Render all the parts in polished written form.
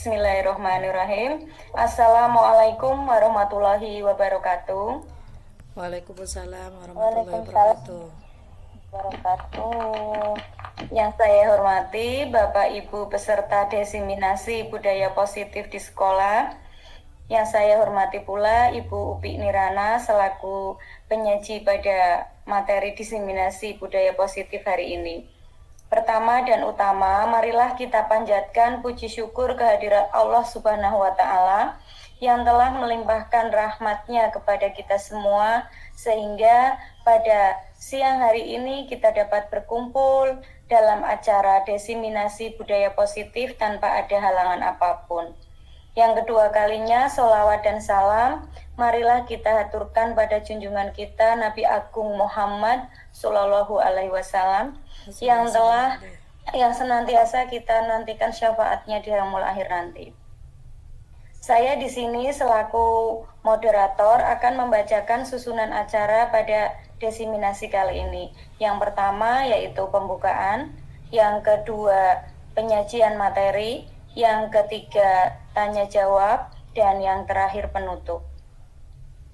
Bismillahirrahmanirrahim. Assalamualaikum warahmatullahi wabarakatuh. Waalaikumsalam warahmatullahi Waalaikumsalam wabarakatuh. wabarakatuh. Yang saya hormati Bapak Ibu peserta diseminasi budaya positif di sekolah. Yang saya hormati pula Ibu Upi Nirana selaku penyaji pada materi diseminasi budaya positif hari ini. Pertama dan utama, marilah kita panjatkan puji syukur kehadirat Allah Subhanahu wa Ta'ala yang telah melimpahkan rahmat-Nya kepada kita semua, sehingga pada siang hari ini kita dapat berkumpul dalam acara diseminasi budaya positif tanpa ada halangan apapun. Yang kedua kalinya, sholawat dan salam marilah kita haturkan pada junjungan kita Nabi Agung Muhammad Sallallahu Alaihi Wasallam yang senantiasa kita nantikan syafaatnya di yaumul akhir nanti. Saya di sini selaku moderator akan membacakan susunan acara pada diseminasi kali ini. Yang pertama yaitu pembukaan, yang kedua penyajian materi, yang ketiga tanya jawab, dan yang terakhir penutup.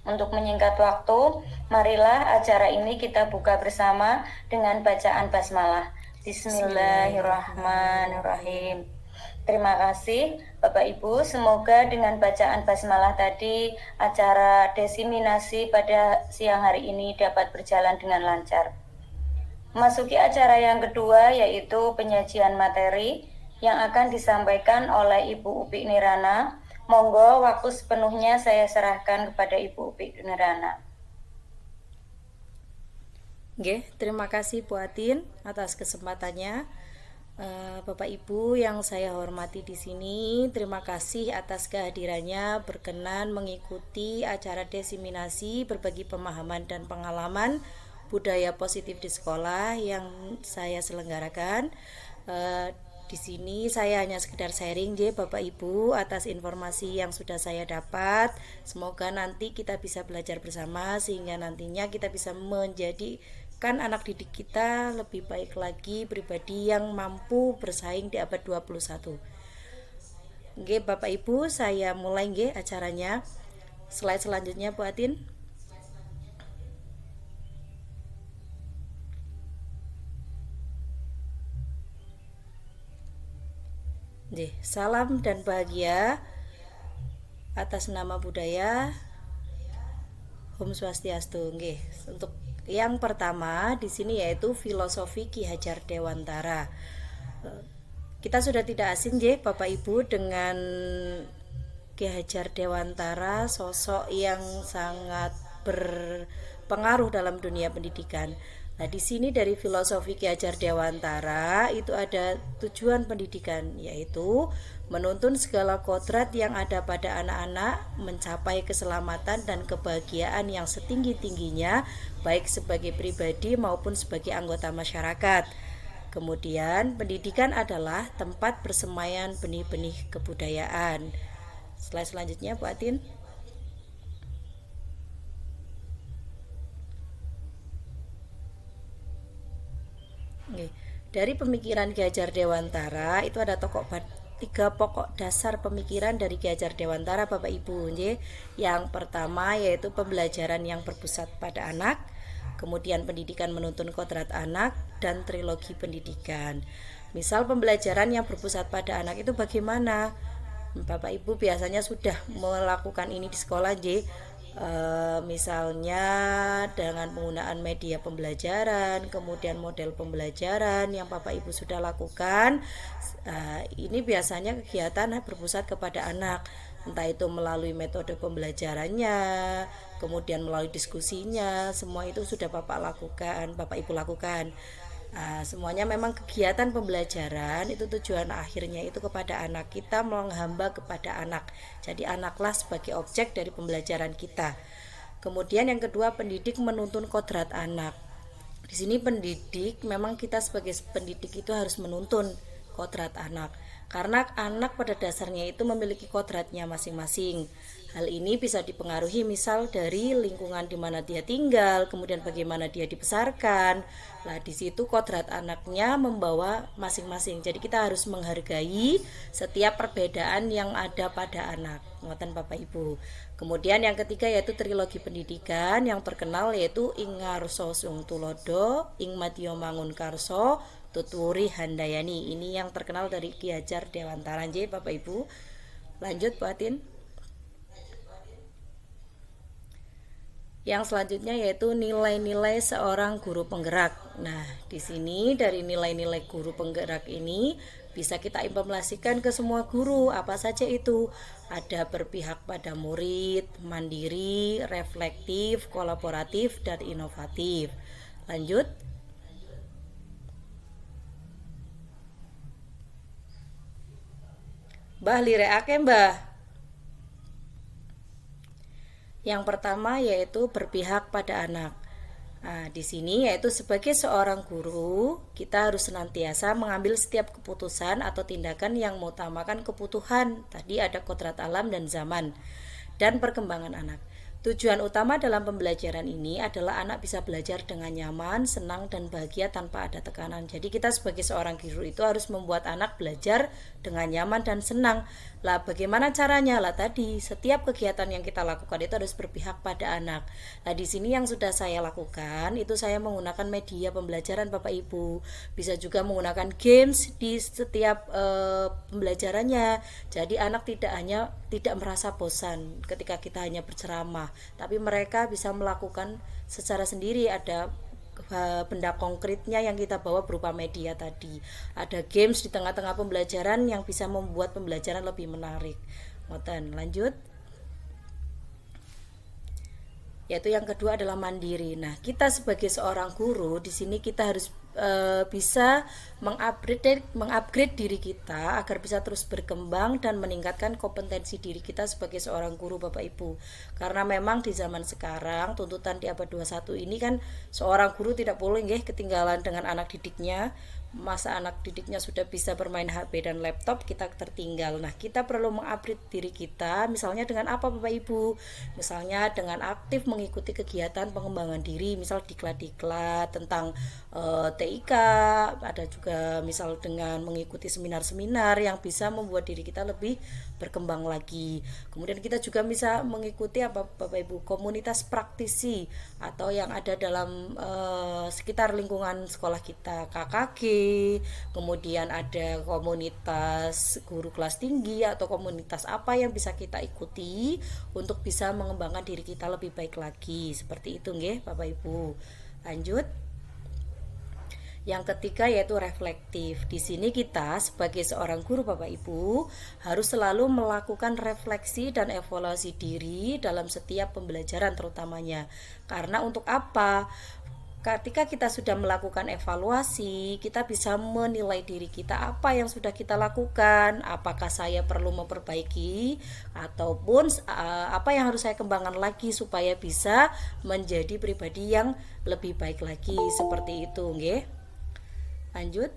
Untuk menyingkat waktu, marilah acara ini kita buka bersama dengan bacaan basmalah. Bismillahirrahmanirrahim. Terima kasih Bapak Ibu, semoga dengan bacaan basmalah tadi acara diseminasi pada siang hari ini dapat berjalan dengan lancar. Memasuki acara yang kedua yaitu penyajian materi yang akan disampaikan oleh Ibu Upi Nirana. Monggo waktu sepenuhnya saya serahkan kepada Ibu Upi Nirana. Oke, terima kasih Bu Atin atas kesempatannya. Bapak Ibu yang saya hormati di sini, terima kasih atas kehadirannya berkenan mengikuti acara diseminasi berbagi pemahaman dan pengalaman budaya positif di sekolah yang saya selenggarakan. Di sini saya hanya sekedar sharing Bapak Ibu atas informasi yang sudah saya dapat. Semoga nanti kita bisa belajar bersama sehingga nantinya kita bisa menjadikan anak didik kita lebih baik lagi, pribadi yang mampu bersaing di abad 21. Oke, Bapak Ibu, saya mulai acaranya. Slide selanjutnya Bu Atin. Salam dan bahagia atas nama budaya. Om Swastiastu. Untuk yang pertama di sini yaitu filosofi Ki Hajar Dewantara. Kita sudah tidak asing Bapak Ibu dengan Ki Hajar Dewantara, sosok yang sangat berpengaruh dalam dunia pendidikan. Nah, di sini dari filosofi Ki Hajar Dewantara itu ada tujuan pendidikan, yaitu menuntun segala kodrat yang ada pada anak-anak mencapai keselamatan dan kebahagiaan yang setinggi-tingginya, baik sebagai pribadi maupun sebagai anggota masyarakat. Kemudian, pendidikan adalah tempat persemaian benih-benih kebudayaan. Slide selanjutnya, Bu Atin. Dari pemikiran Ki Hajar Dewantara itu ada tiga pokok dasar pemikiran dari Ki Hajar Dewantara Bapak Ibu. Yang pertama yaitu pembelajaran yang berpusat pada anak, kemudian pendidikan menuntun kodrat anak, dan trilogi pendidikan. Misal pembelajaran yang berpusat pada anak itu bagaimana? Bapak Ibu biasanya sudah melakukan ini di sekolah misalnya dengan penggunaan media pembelajaran, kemudian model pembelajaran yang Bapak Ibu sudah lakukan. Ini biasanya kegiatan berpusat kepada anak, entah itu melalui metode pembelajarannya, kemudian melalui diskusinya, semua itu sudah Bapak Ibu lakukan. Semuanya memang kegiatan pembelajaran itu tujuan akhirnya itu kepada anak, kita menghamba kepada anak, jadi anaklah sebagai objek dari pembelajaran kita. Kemudian yang kedua, pendidik menuntun kodrat anak. Di sini pendidik memang kita sebagai pendidik itu harus menuntun kodrat anak. karena anak pada dasarnya itu memiliki kodratnya masing-masing. Hal ini bisa dipengaruhi misal dari lingkungan di mana dia tinggal, kemudian bagaimana dia dibesarkan. Nah, di situ kodrat anaknya membawa masing-masing. Jadi kita harus menghargai setiap perbedaan yang ada pada anak. Ngoten Bapak Ibu. Kemudian yang ketiga yaitu trilogi pendidikan yang terkenal yaitu Ing Ngarsa Sung Tulodo, Ing Madya Mangunkarsa, Tutwuri Handayani. Ini yang terkenal dari Ki Hajar Dewantara. Bapak Ibu. Lanjut Bu Atin. Yang selanjutnya yaitu nilai-nilai seorang guru penggerak. Nah, di sini dari nilai-nilai guru penggerak ini bisa kita implementasikan ke semua guru. Apa saja itu? Ada berpihak pada murid, mandiri, reflektif, kolaboratif, dan inovatif. Lanjut. Mbah lireake Mbah. Yang pertama yaitu berpihak pada anak. Nah, di sini yaitu sebagai seorang guru, kita harus senantiasa mengambil setiap keputusan atau tindakan yang mengutamakan kebutuhan. Tadi ada kodrat alam dan zaman dan perkembangan anak. Tujuan utama dalam pembelajaran ini adalah anak bisa belajar dengan nyaman, senang, dan bahagia tanpa ada tekanan. Jadi kita sebagai seorang guru itu harus membuat anak belajar dengan nyaman dan senang. Lah bagaimana caranya? Lah tadi setiap kegiatan yang kita lakukan itu harus berpihak pada anak. Nah di sini yang sudah saya lakukan itu saya menggunakan media pembelajaran Bapak Ibu. Bisa juga menggunakan games di setiap pembelajarannya. Jadi anak tidak merasa bosan ketika kita hanya berceramah, tapi mereka bisa melakukan secara sendiri. Ada benda konkretnya yang kita bawa berupa media tadi. Ada games di tengah-tengah pembelajaran yang bisa membuat pembelajaran lebih menarik. Ngoten, lanjut. Yaitu yang kedua adalah mandiri. Nah, kita sebagai seorang guru di sini kita harus bisa mengupgrade diri kita agar bisa terus berkembang dan meningkatkan kompetensi diri kita sebagai seorang guru Bapak Ibu. Karena memang di zaman sekarang tuntutan di abad 21 ini kan seorang guru tidak boleh ketinggalan dengan anak didiknya. Masa anak didiknya sudah bisa bermain HP dan laptop, kita tertinggal. Nah, kita perlu mengupgrade diri kita, misalnya dengan apa Bapak Ibu? Misalnya dengan aktif mengikuti kegiatan pengembangan diri, misal diklat-diklat tentang TIK, ada juga misal dengan mengikuti seminar-seminar yang bisa membuat diri kita lebih berkembang lagi. Kemudian kita juga bisa mengikuti Bapak Ibu komunitas praktisi atau yang ada dalam sekitar lingkungan sekolah kita, KKG, kemudian ada komunitas guru kelas tinggi atau komunitas apa yang bisa kita ikuti untuk bisa mengembangkan diri kita lebih baik lagi. Seperti itu nggih Bapak Ibu. Lanjut. Yang ketiga yaitu reflektif. Di sini kita sebagai seorang guru Bapak Ibu harus selalu melakukan refleksi dan evaluasi diri dalam setiap pembelajaran terutamanya. Karena untuk apa? Ketika kita sudah melakukan evaluasi, kita bisa menilai diri kita apa yang sudah kita lakukan, apakah saya perlu memperbaiki ataupun apa yang harus saya kembangkan lagi supaya bisa menjadi pribadi yang lebih baik lagi. Seperti itu, nggih. Lanjut.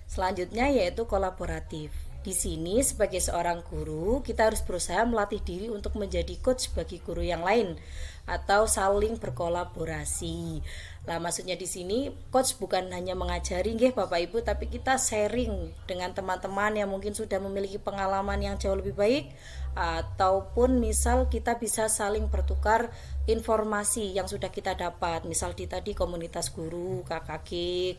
Selanjutnya yaitu kolaboratif. Di sini sebagai seorang guru, kita harus berusaha melatih diri untuk menjadi coach bagi guru yang lain atau saling berkolaborasi. Lah maksudnya di sini coach bukan hanya mengajari nggih Bapak Ibu, tapi kita sharing dengan teman-teman yang mungkin sudah memiliki pengalaman yang jauh lebih baik, ataupun misal kita bisa saling bertukar informasi yang sudah kita dapat. Misal di tadi komunitas guru, KKG,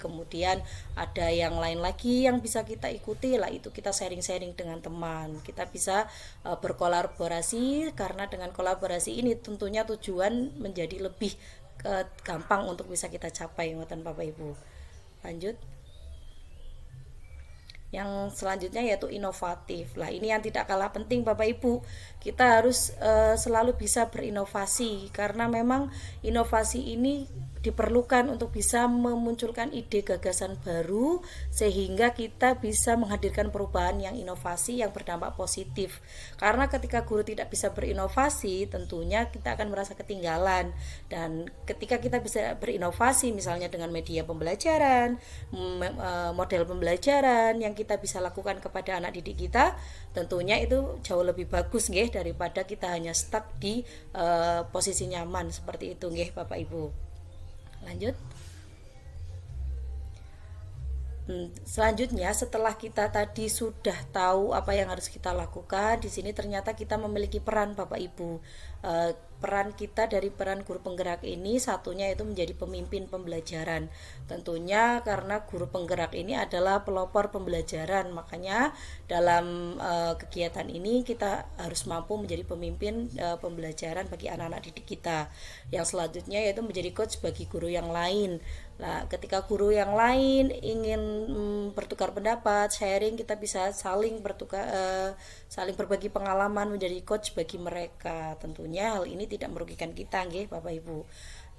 kemudian ada yang lain lagi yang bisa kita ikuti. Lah itu kita sharing-sharing dengan teman. Kita bisa berkolaborasi karena dengan kolaborasi ini tentunya tujuan menjadi lebih gampang untuk bisa kita capai ngoten Bapak Ibu. Lanjut. Yang selanjutnya yaitu inovatif. Lah ini yang tidak kalah penting Bapak Ibu. Kita harus selalu bisa berinovasi karena memang inovasi ini diperlukan untuk bisa memunculkan ide gagasan baru sehingga kita bisa menghadirkan perubahan yang inovasi yang berdampak positif. Karena ketika guru tidak bisa berinovasi, tentunya kita akan merasa ketinggalan. Dan ketika kita bisa berinovasi misalnya dengan media pembelajaran, model pembelajaran yang kita bisa lakukan kepada anak didik kita, tentunya itu jauh lebih bagus nggih daripada kita hanya stuck di posisi nyaman seperti itu nggih Bapak Ibu. Lanjut. Selanjutnya setelah kita tadi sudah tahu apa yang harus kita lakukan, di sini ternyata kita memiliki peran Bapak Ibu. Peran kita dari peran guru penggerak ini satunya itu menjadi pemimpin pembelajaran. Tentunya karena guru penggerak ini adalah pelopor pembelajaran, makanya dalam kegiatan ini kita harus mampu menjadi pemimpin pembelajaran bagi anak-anak didik kita. Yang selanjutnya yaitu menjadi coach bagi guru yang lain. Nah, ketika guru yang lain ingin bertukar pendapat, sharing, kita bisa saling berbagi pengalaman menjadi coach bagi mereka. Tentunya hal ini tidak merugikan kita, nggih, Bapak Ibu.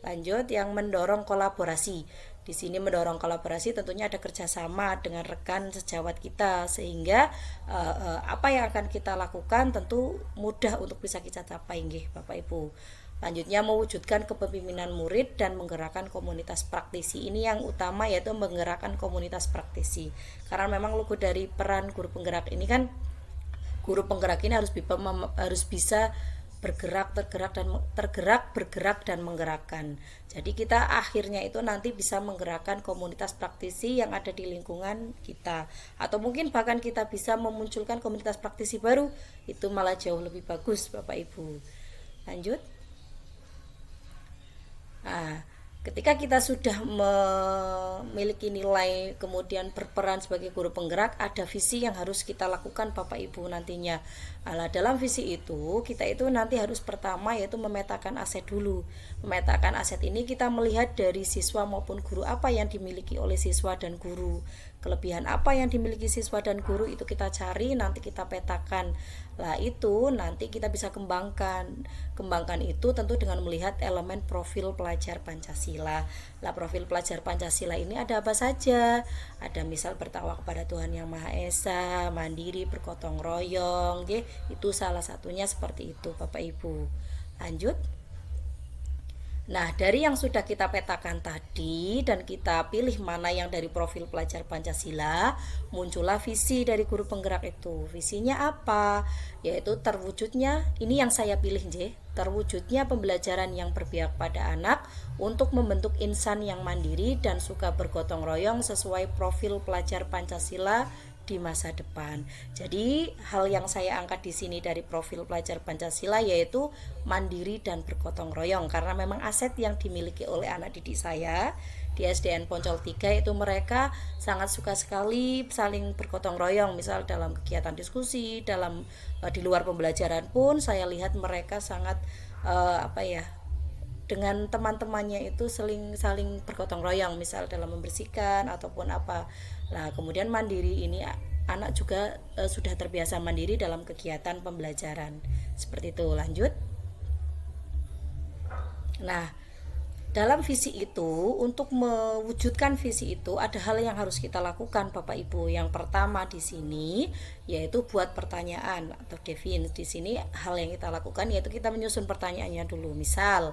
Lanjut, yang mendorong kolaborasi. Di sini mendorong kolaborasi tentunya ada kerjasama dengan rekan sejawat kita sehingga apa yang akan kita lakukan tentu mudah untuk bisa kita capai, nggih, Bapak Ibu. Lanjutnya mewujudkan kepemimpinan murid dan menggerakkan komunitas praktisi. Ini yang utama yaitu menggerakkan komunitas praktisi. Karena memang logo dari peran guru penggerak ini kan guru penggerak ini harus bisa bergerak, bergerak dan menggerakkan. Jadi kita akhirnya itu nanti bisa menggerakkan komunitas praktisi yang ada di lingkungan kita, atau mungkin bahkan kita bisa memunculkan komunitas praktisi baru. Itu malah jauh lebih bagus Bapak Ibu. Lanjut. Nah, ketika kita sudah memiliki nilai kemudian berperan sebagai guru penggerak, ada visi yang harus kita lakukan Bapak Ibu nantinya. Nah, dalam visi itu kita itu nanti harus pertama yaitu memetakan aset dulu. Memetakan aset ini kita melihat dari siswa maupun guru apa yang dimiliki oleh siswa dan guru. Kelebihan apa yang dimiliki siswa dan guru itu kita cari, nanti kita petakan. Lah itu nanti kita bisa kembangkan itu tentu dengan melihat elemen profil pelajar Pancasila. Lah profil pelajar Pancasila ini ada apa saja? Ada misal bertakwa kepada Tuhan Yang Maha Esa, mandiri, bergotong royong, itu salah satunya seperti itu Bapak Ibu. Lanjut. Nah, dari yang sudah kita petakan tadi dan kita pilih mana yang dari profil pelajar Pancasila, muncullah visi dari guru penggerak itu. Visinya apa? Yaitu terwujudnya, ini yang saya pilih terwujudnya pembelajaran yang berpihak pada anak untuk membentuk insan yang mandiri dan suka bergotong royong sesuai profil pelajar Pancasila di masa depan. Jadi hal yang saya angkat di sini dari profil pelajar Pancasila yaitu mandiri dan bergotong royong, karena memang aset yang dimiliki oleh anak didik saya di SDN Poncol 3 itu mereka sangat suka sekali saling bergotong royong, misal dalam kegiatan diskusi, di luar pembelajaran pun saya lihat mereka sangat dengan teman-temannya itu saling bergotong royong, misal dalam membersihkan ataupun apa. Nah, kemudian mandiri ini anak juga sudah terbiasa mandiri dalam kegiatan pembelajaran. Seperti itu. Lanjut. Nah, dalam visi itu, untuk mewujudkan visi itu ada hal yang harus kita lakukan Bapak Ibu. Yang pertama di sini yaitu buat pertanyaan atau define. Di sini hal yang kita lakukan yaitu kita menyusun pertanyaannya dulu. Misal,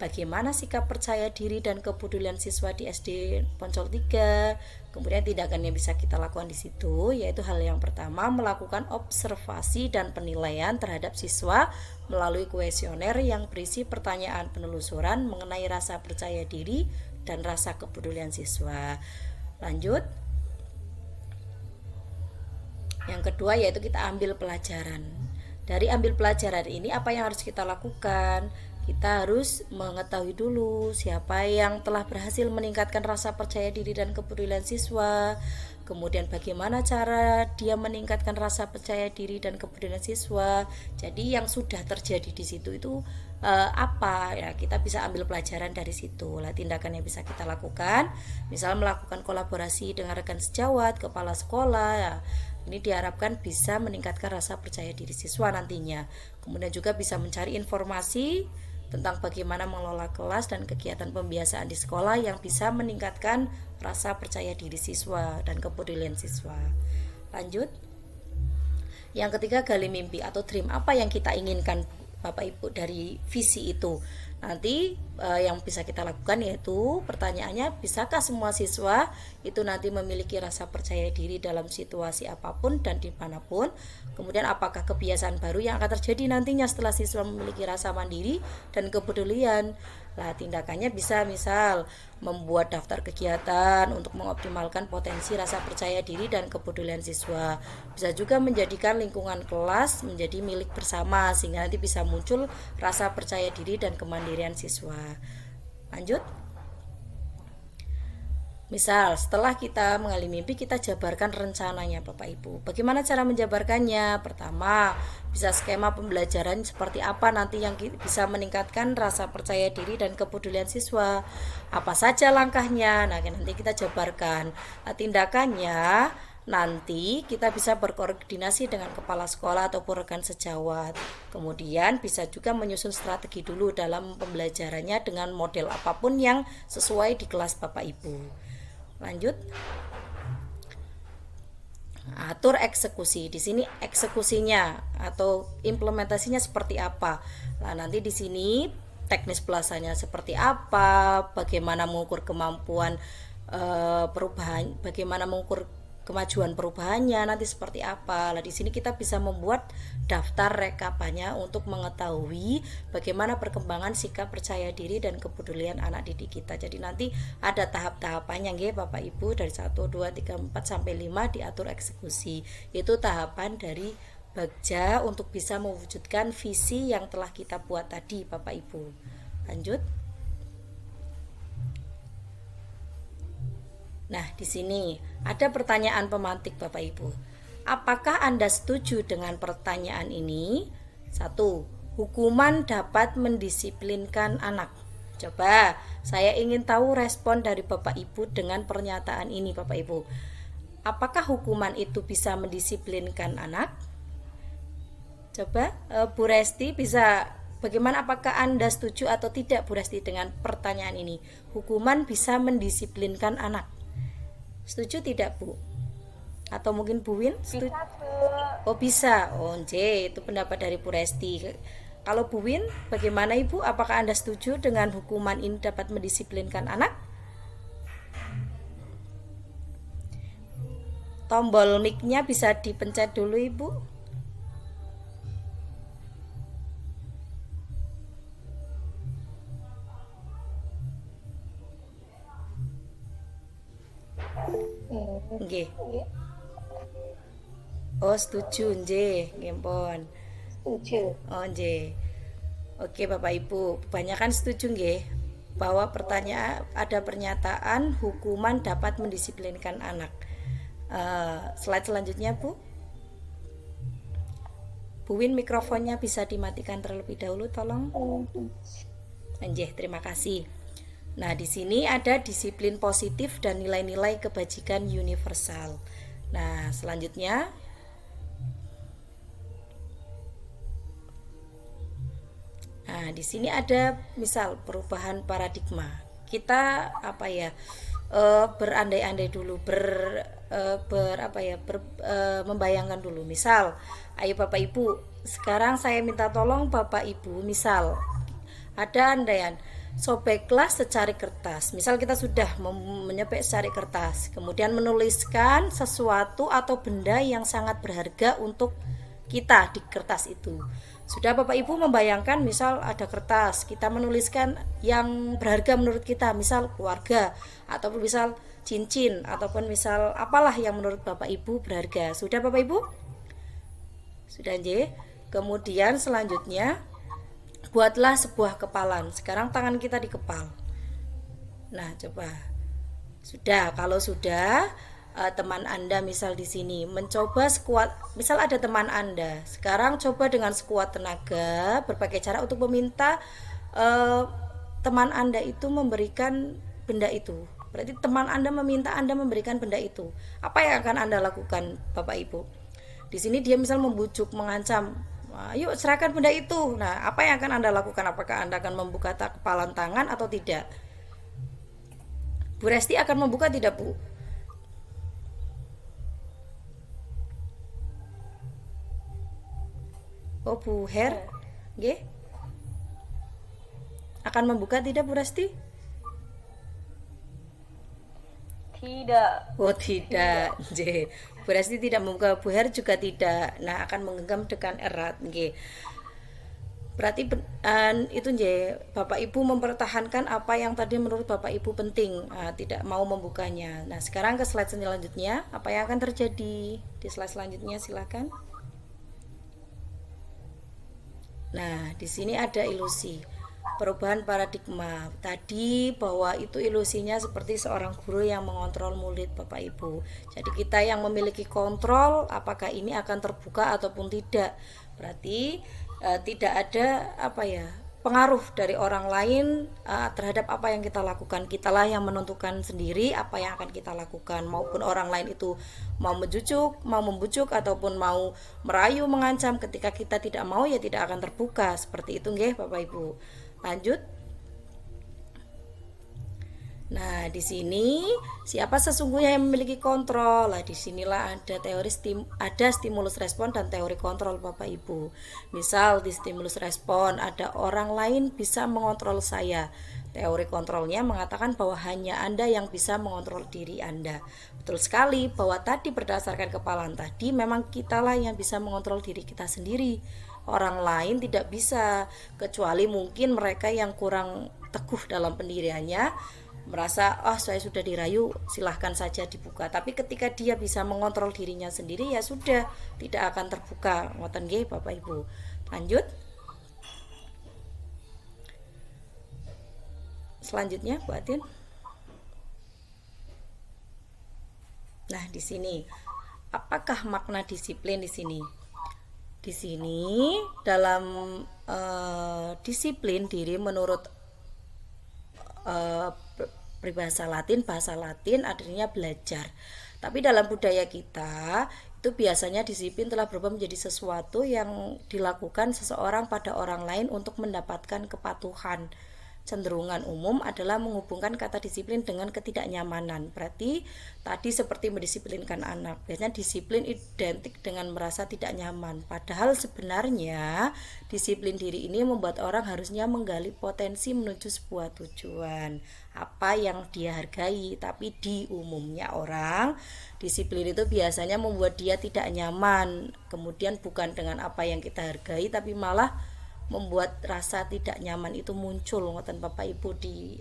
bagaimana sikap percaya diri dan kepedulian siswa di SD Poncol 3? Kemudian tindakan yang bisa kita lakukan di situ yaitu hal yang pertama melakukan observasi dan penilaian terhadap siswa melalui kuesioner yang berisi pertanyaan penelusuran mengenai rasa percaya diri dan rasa kepedulian siswa. Lanjut. Yang kedua yaitu kita ambil pelajaran. Dari ambil pelajaran ini apa yang harus kita lakukan? Kita harus mengetahui dulu siapa yang telah berhasil meningkatkan rasa percaya diri dan kepedulian siswa. Kemudian bagaimana cara dia meningkatkan rasa percaya diri dan kepedulian siswa. Jadi yang sudah terjadi di situ itu apa ya, kita bisa ambil pelajaran dari situ. Lah tindakan yang bisa kita lakukan, misal melakukan kolaborasi dengan rekan sejawat, kepala sekolah ya. Ini diharapkan bisa meningkatkan rasa percaya diri siswa nantinya. Kemudian juga bisa mencari informasi tentang bagaimana mengelola kelas dan kegiatan pembiasaan di sekolah yang bisa meningkatkan rasa percaya diri siswa dan kepedulian siswa. Lanjut. Yang ketiga, gali mimpi atau dream. Apa yang kita inginkan Bapak Ibu dari visi itu? Nanti yang bisa kita lakukan yaitu pertanyaannya, bisakah semua siswa itu nanti memiliki rasa percaya diri dalam situasi apapun dan dimanapun? Kemudian apakah kebiasaan baru yang akan terjadi nantinya setelah siswa memiliki rasa mandiri dan kepedulian? Nah, tindakannya bisa misal membuat daftar kegiatan untuk mengoptimalkan potensi rasa percaya diri dan kepedulian siswa. Bisa juga menjadikan lingkungan kelas menjadi milik bersama sehingga nanti bisa muncul rasa percaya diri dan kemandirian siswa. Lanjut. Misal setelah kita mengali mimpi, kita jabarkan rencananya Bapak Ibu. Bagaimana cara menjabarkannya? Pertama, bisa skema pembelajaran seperti apa nanti yang bisa meningkatkan rasa percaya diri dan kepedulian siswa. Apa saja langkahnya? Nah, nanti kita jabarkan. Nah, tindakannya nanti kita bisa berkoordinasi dengan kepala sekolah ataupun rekan sejawat. Kemudian bisa juga menyusun strategi dulu dalam pembelajarannya dengan model apapun yang sesuai di kelas Bapak Ibu. Lanjut. Atur eksekusi. Di sini eksekusinya atau implementasinya seperti apa? Nah, nanti di sini teknis pelaksanaannya seperti apa? Bagaimana mengukur kemampuan perubahan? Bagaimana mengukur kemajuan perubahannya nanti seperti apa. Nah, di sini kita bisa membuat daftar rekapannya untuk mengetahui bagaimana perkembangan sikap percaya diri dan kepedulian anak didik kita. Jadi nanti ada tahap-tahapannya nggih Bapak Ibu, dari 1 2 3 4 sampai 5 diatur eksekusi. Itu tahapan dari Bagja untuk bisa mewujudkan visi yang telah kita buat tadi Bapak Ibu. Lanjut. Nah, di sini ada pertanyaan pemantik Bapak Ibu. Apakah Anda setuju dengan pertanyaan ini? 1. Hukuman dapat mendisiplinkan anak. Coba, saya ingin tahu respon dari Bapak Ibu dengan pernyataan ini Bapak Ibu. Apakah hukuman itu bisa mendisiplinkan anak? Coba, Bu Resti bisa, bagaimana, apakah Anda setuju atau tidak Bu Resti dengan pertanyaan ini? Hukuman bisa mendisiplinkan anak. Setuju tidak Bu? Atau mungkin Bu Win setuju? Bisa, Bu. Oh bisa. Oh itu pendapat dari Bu Resti. Kalau Bu Win, bagaimana Ibu? Apakah Anda setuju dengan hukuman ini dapat mendisiplinkan anak? Tombol mic-nya bisa dipencet dulu Ibu. Nggih. Oh, setuju nggih, nggih pun. Setuju. Oh, nggih. Oke, Bapak Ibu, kebanyakan setuju nggih bahwa ada pernyataan hukuman dapat mendisiplinkan anak. Slide selanjutnya, Bu. Bu Win, mikrofonnya bisa dimatikan terlebih dahulu, tolong. Nggih, terima kasih. Nah, di sini ada disiplin positif dan nilai-nilai kebajikan universal. Nah, selanjutnya di sini ada misal perubahan paradigma. Kita berandai-andai dulu, membayangkan dulu. Misal, ayo Bapak Ibu, sekarang saya minta tolong Bapak Ibu, misal ada andaian sobeklah secari kertas. Misal kita sudah menyobek secari kertas, kemudian menuliskan sesuatu atau benda yang sangat berharga untuk kita di kertas itu. Sudah Bapak Ibu membayangkan, misal ada kertas, kita menuliskan yang berharga menurut kita, misal keluarga, ataupun misal cincin, ataupun misal apalah yang menurut Bapak Ibu berharga. Sudah Bapak Ibu? Sudah nggih. Kemudian selanjutnya buatlah sebuah kepalan. Sekarang tangan kita dikepal. Nah, coba. Sudah, kalau sudah, teman Anda misal di sini mencoba sekuat, misal ada teman Anda. Sekarang coba dengan sekuat tenaga berbagai cara untuk meminta teman Anda itu memberikan benda itu. Berarti teman Anda meminta Anda memberikan benda itu. Apa yang akan Anda lakukan, Bapak Ibu? Di sini dia misal membujuk, mengancam, Nah, yuk serahkan benda itu. Nah, apa yang akan Anda lakukan? Apakah Anda akan membuka kepalan tangan atau tidak? Bu Resti akan membuka tidak, Bu? Oh, Bu Her, nggih. Akan membuka tidak, Bu Resti? Tidak. Oh, tidak. J. Bu Resti tidak membuka, Bu Her juga tidak. Nah, akan menggenggam dengan erat, nggih. Berarti itu J, Bapak Ibu mempertahankan apa yang tadi menurut Bapak Ibu penting, tidak mau membukanya. Nah, sekarang ke slide selanjutnya, apa yang akan terjadi di slide selanjutnya, silakan. Nah, di sini ada ilusi perubahan paradigma tadi, bahwa itu ilusinya seperti seorang guru yang mengontrol murid Bapak Ibu. Jadi kita yang memiliki kontrol apakah ini akan terbuka ataupun tidak. Berarti tidak ada pengaruh dari orang lain terhadap apa yang kita lakukan. Kitalah yang menentukan sendiri apa yang akan kita lakukan, maupun orang lain itu mau membujuk ataupun mau merayu, mengancam, ketika kita tidak mau ya tidak akan terbuka. Seperti itu nggih Bapak Ibu. Lanjut. Nah, di sini siapa sesungguhnya yang memiliki kontrol? Nah, disinilah ada stimulus respon dan teori kontrol Bapak Ibu. Misal di stimulus respon ada orang lain bisa mengontrol saya. Teori kontrolnya mengatakan bahwa hanya Anda yang bisa mengontrol diri Anda. Betul sekali bahwa tadi berdasarkan kepalan tadi memang kitalah yang bisa mengontrol diri kita sendiri. Orang lain tidak bisa, kecuali mungkin mereka yang kurang teguh dalam pendiriannya, merasa saya sudah dirayu, silahkan saja dibuka. Tapi ketika dia bisa mengontrol dirinya sendiri ya sudah, tidak akan terbuka. Ngoten nggih Bapak Ibu. Lanjut. Selanjutnya Bu Atin. Nah, di sini apakah makna disiplin di sini? Di sini dalam disiplin diri menurut bahasa Latin artinya belajar. Tapi dalam budaya kita itu biasanya disiplin telah berubah menjadi sesuatu yang dilakukan seseorang pada orang lain untuk mendapatkan kepatuhan. Cenderungan umum adalah menghubungkan kata disiplin dengan ketidaknyamanan. Berarti tadi seperti mendisiplinkan anak, biasanya disiplin identik dengan merasa tidak nyaman. Padahal sebenarnya disiplin diri ini membuat orang harusnya menggali potensi menuju sebuah tujuan, apa yang dia hargai. Tapi di umumnya orang, disiplin itu biasanya membuat dia tidak nyaman, kemudian bukan dengan apa yang kita hargai, tapi malah membuat rasa tidak nyaman itu muncul, ngoten Bapak Ibu, di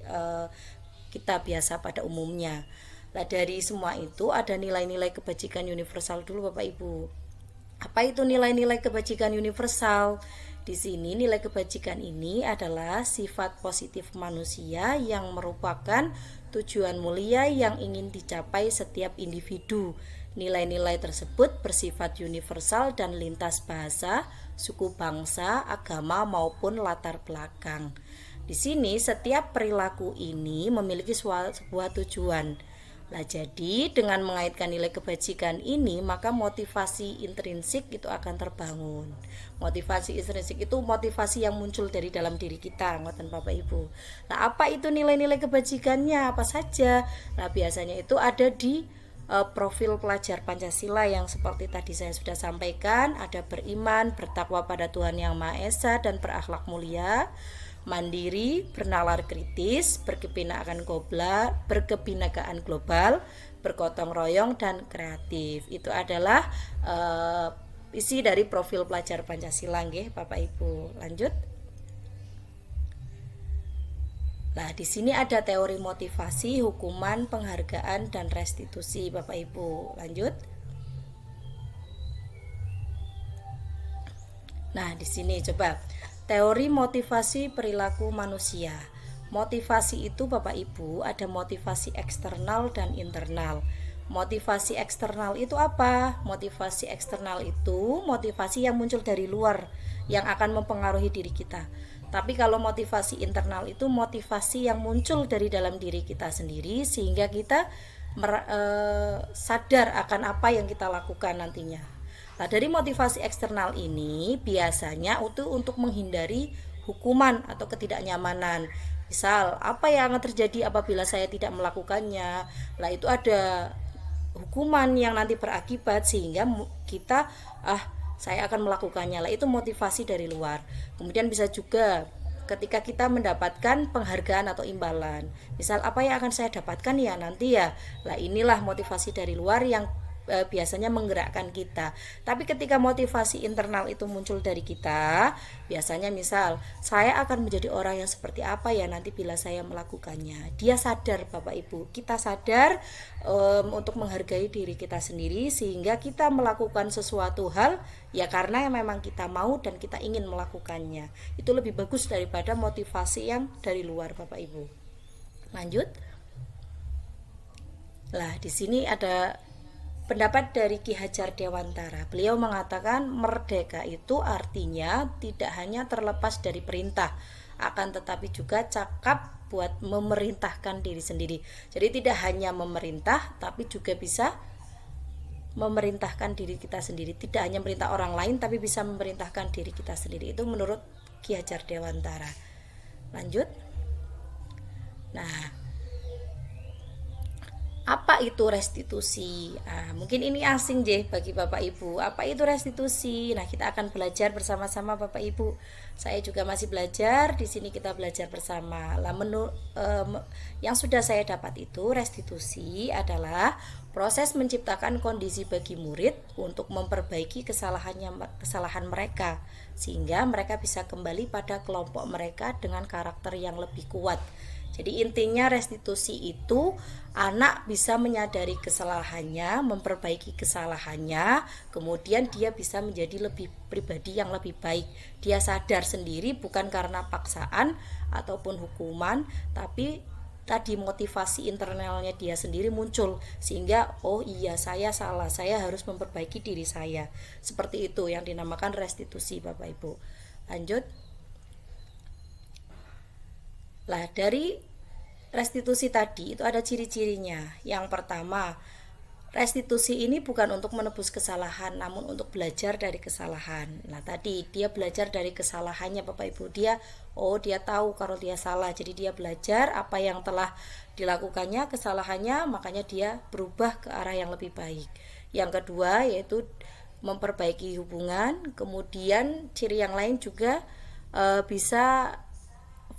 kita biasa pada umumnya. Nah, dari semua itu ada nilai-nilai kebajikan universal dulu Bapak Ibu. Apa itu nilai-nilai kebajikan universal? Di sini nilai kebajikan ini adalah sifat positif manusia yang merupakan tujuan mulia yang ingin dicapai setiap individu. Nilai-nilai tersebut bersifat universal dan lintas bahasa, suku bangsa, agama maupun latar belakang. Di sini setiap perilaku ini memiliki sebuah tujuan. Nah, jadi dengan mengaitkan nilai kebajikan ini, maka motivasi intrinsik itu akan terbangun. Motivasi intrinsik itu motivasi yang muncul dari dalam diri kita, ngoten Bapak Ibu. Nah, apa itu nilai-nilai kebajikannya? Apa saja? Nah, biasanya itu ada di profil pelajar Pancasila yang seperti tadi saya sudah sampaikan. Ada beriman, bertakwa pada Tuhan Yang Maha Esa dan berakhlak mulia, mandiri, bernalar kritis, berkebinakaan global, bergotong royong dan kreatif. Itu adalah isi dari profil pelajar Pancasila nggih Bapak Ibu. Lanjut. Nah, di sini ada teori motivasi, hukuman, penghargaan dan restitusi Bapak Ibu. Lanjut. Nah, di sini coba teori motivasi perilaku manusia. Motivasi itu Bapak Ibu ada motivasi eksternal dan internal. Motivasi eksternal itu apa? Motivasi eksternal itu motivasi yang muncul dari luar yang akan mempengaruhi diri kita. Tapi kalau motivasi internal itu motivasi yang muncul dari dalam diri kita sendiri, sehingga kita sadar akan apa yang kita lakukan nantinya. Nah, dari motivasi eksternal ini biasanya itu untuk menghindari hukuman atau ketidaknyamanan. Misal, apa yang akan terjadi apabila saya tidak melakukannya? Lah itu ada hukuman yang nanti berakibat sehingga kita saya akan melakukannya. Lah itu motivasi dari luar. Kemudian bisa juga ketika kita mendapatkan penghargaan atau imbalan. Misal apa yang akan saya dapatkan ya nanti ya. Lah inilah motivasi dari luar yang biasanya menggerakkan kita. Tapi ketika motivasi internal itu muncul dari kita, biasanya misal saya akan menjadi orang yang seperti apa ya nanti bila saya melakukannya. Dia sadar, Bapak Ibu, kita sadar untuk menghargai diri kita sendiri sehingga kita melakukan sesuatu hal ya karena memang kita mau dan kita ingin melakukannya. Itu lebih bagus daripada motivasi yang dari luar, Bapak Ibu. Lanjut. Lah di sini ada pendapat dari Ki Hajar Dewantara. Beliau mengatakan merdeka itu artinya tidak hanya terlepas dari perintah, akan tetapi juga cakap buat memerintahkan diri sendiri. Jadi tidak hanya memerintah, tapi juga bisa memerintahkan diri kita sendiri. Tidak hanya merintah orang lain, tapi bisa memerintahkan diri kita sendiri. Itu menurut Ki Hajar Dewantara. Lanjut. Nah, apa itu restitusi? Mungkin ini asing bagi Bapak Ibu. Apa itu restitusi? Nah, kita akan belajar bersama-sama Bapak Ibu. Saya juga masih belajar. Di sini kita belajar bersama. Lah, yang sudah saya dapat itu restitusi adalah proses menciptakan kondisi bagi murid untuk memperbaiki kesalahan mereka sehingga mereka bisa kembali pada kelompok mereka dengan karakter yang lebih kuat. Jadi intinya restitusi itu anak bisa menyadari kesalahannya, memperbaiki kesalahannya, kemudian dia bisa menjadi lebih pribadi yang lebih baik. Dia sadar sendiri bukan karena paksaan ataupun hukuman, tapi tadi motivasi internalnya dia sendiri muncul sehingga oh iya saya salah, saya harus memperbaiki diri saya. Seperti itu yang dinamakan restitusi, Bapak Ibu. Lanjut. Lah dari restitusi tadi itu ada ciri-cirinya. Yang pertama, restitusi ini bukan untuk menebus kesalahan, namun untuk belajar dari kesalahan. Nah tadi dia belajar dari kesalahannya, Bapak Ibu. Dia tahu kalau dia salah, jadi dia belajar apa yang telah dilakukannya, kesalahannya, makanya dia berubah ke arah yang lebih baik. Yang kedua yaitu memperbaiki hubungan. Kemudian ciri yang lain juga bisa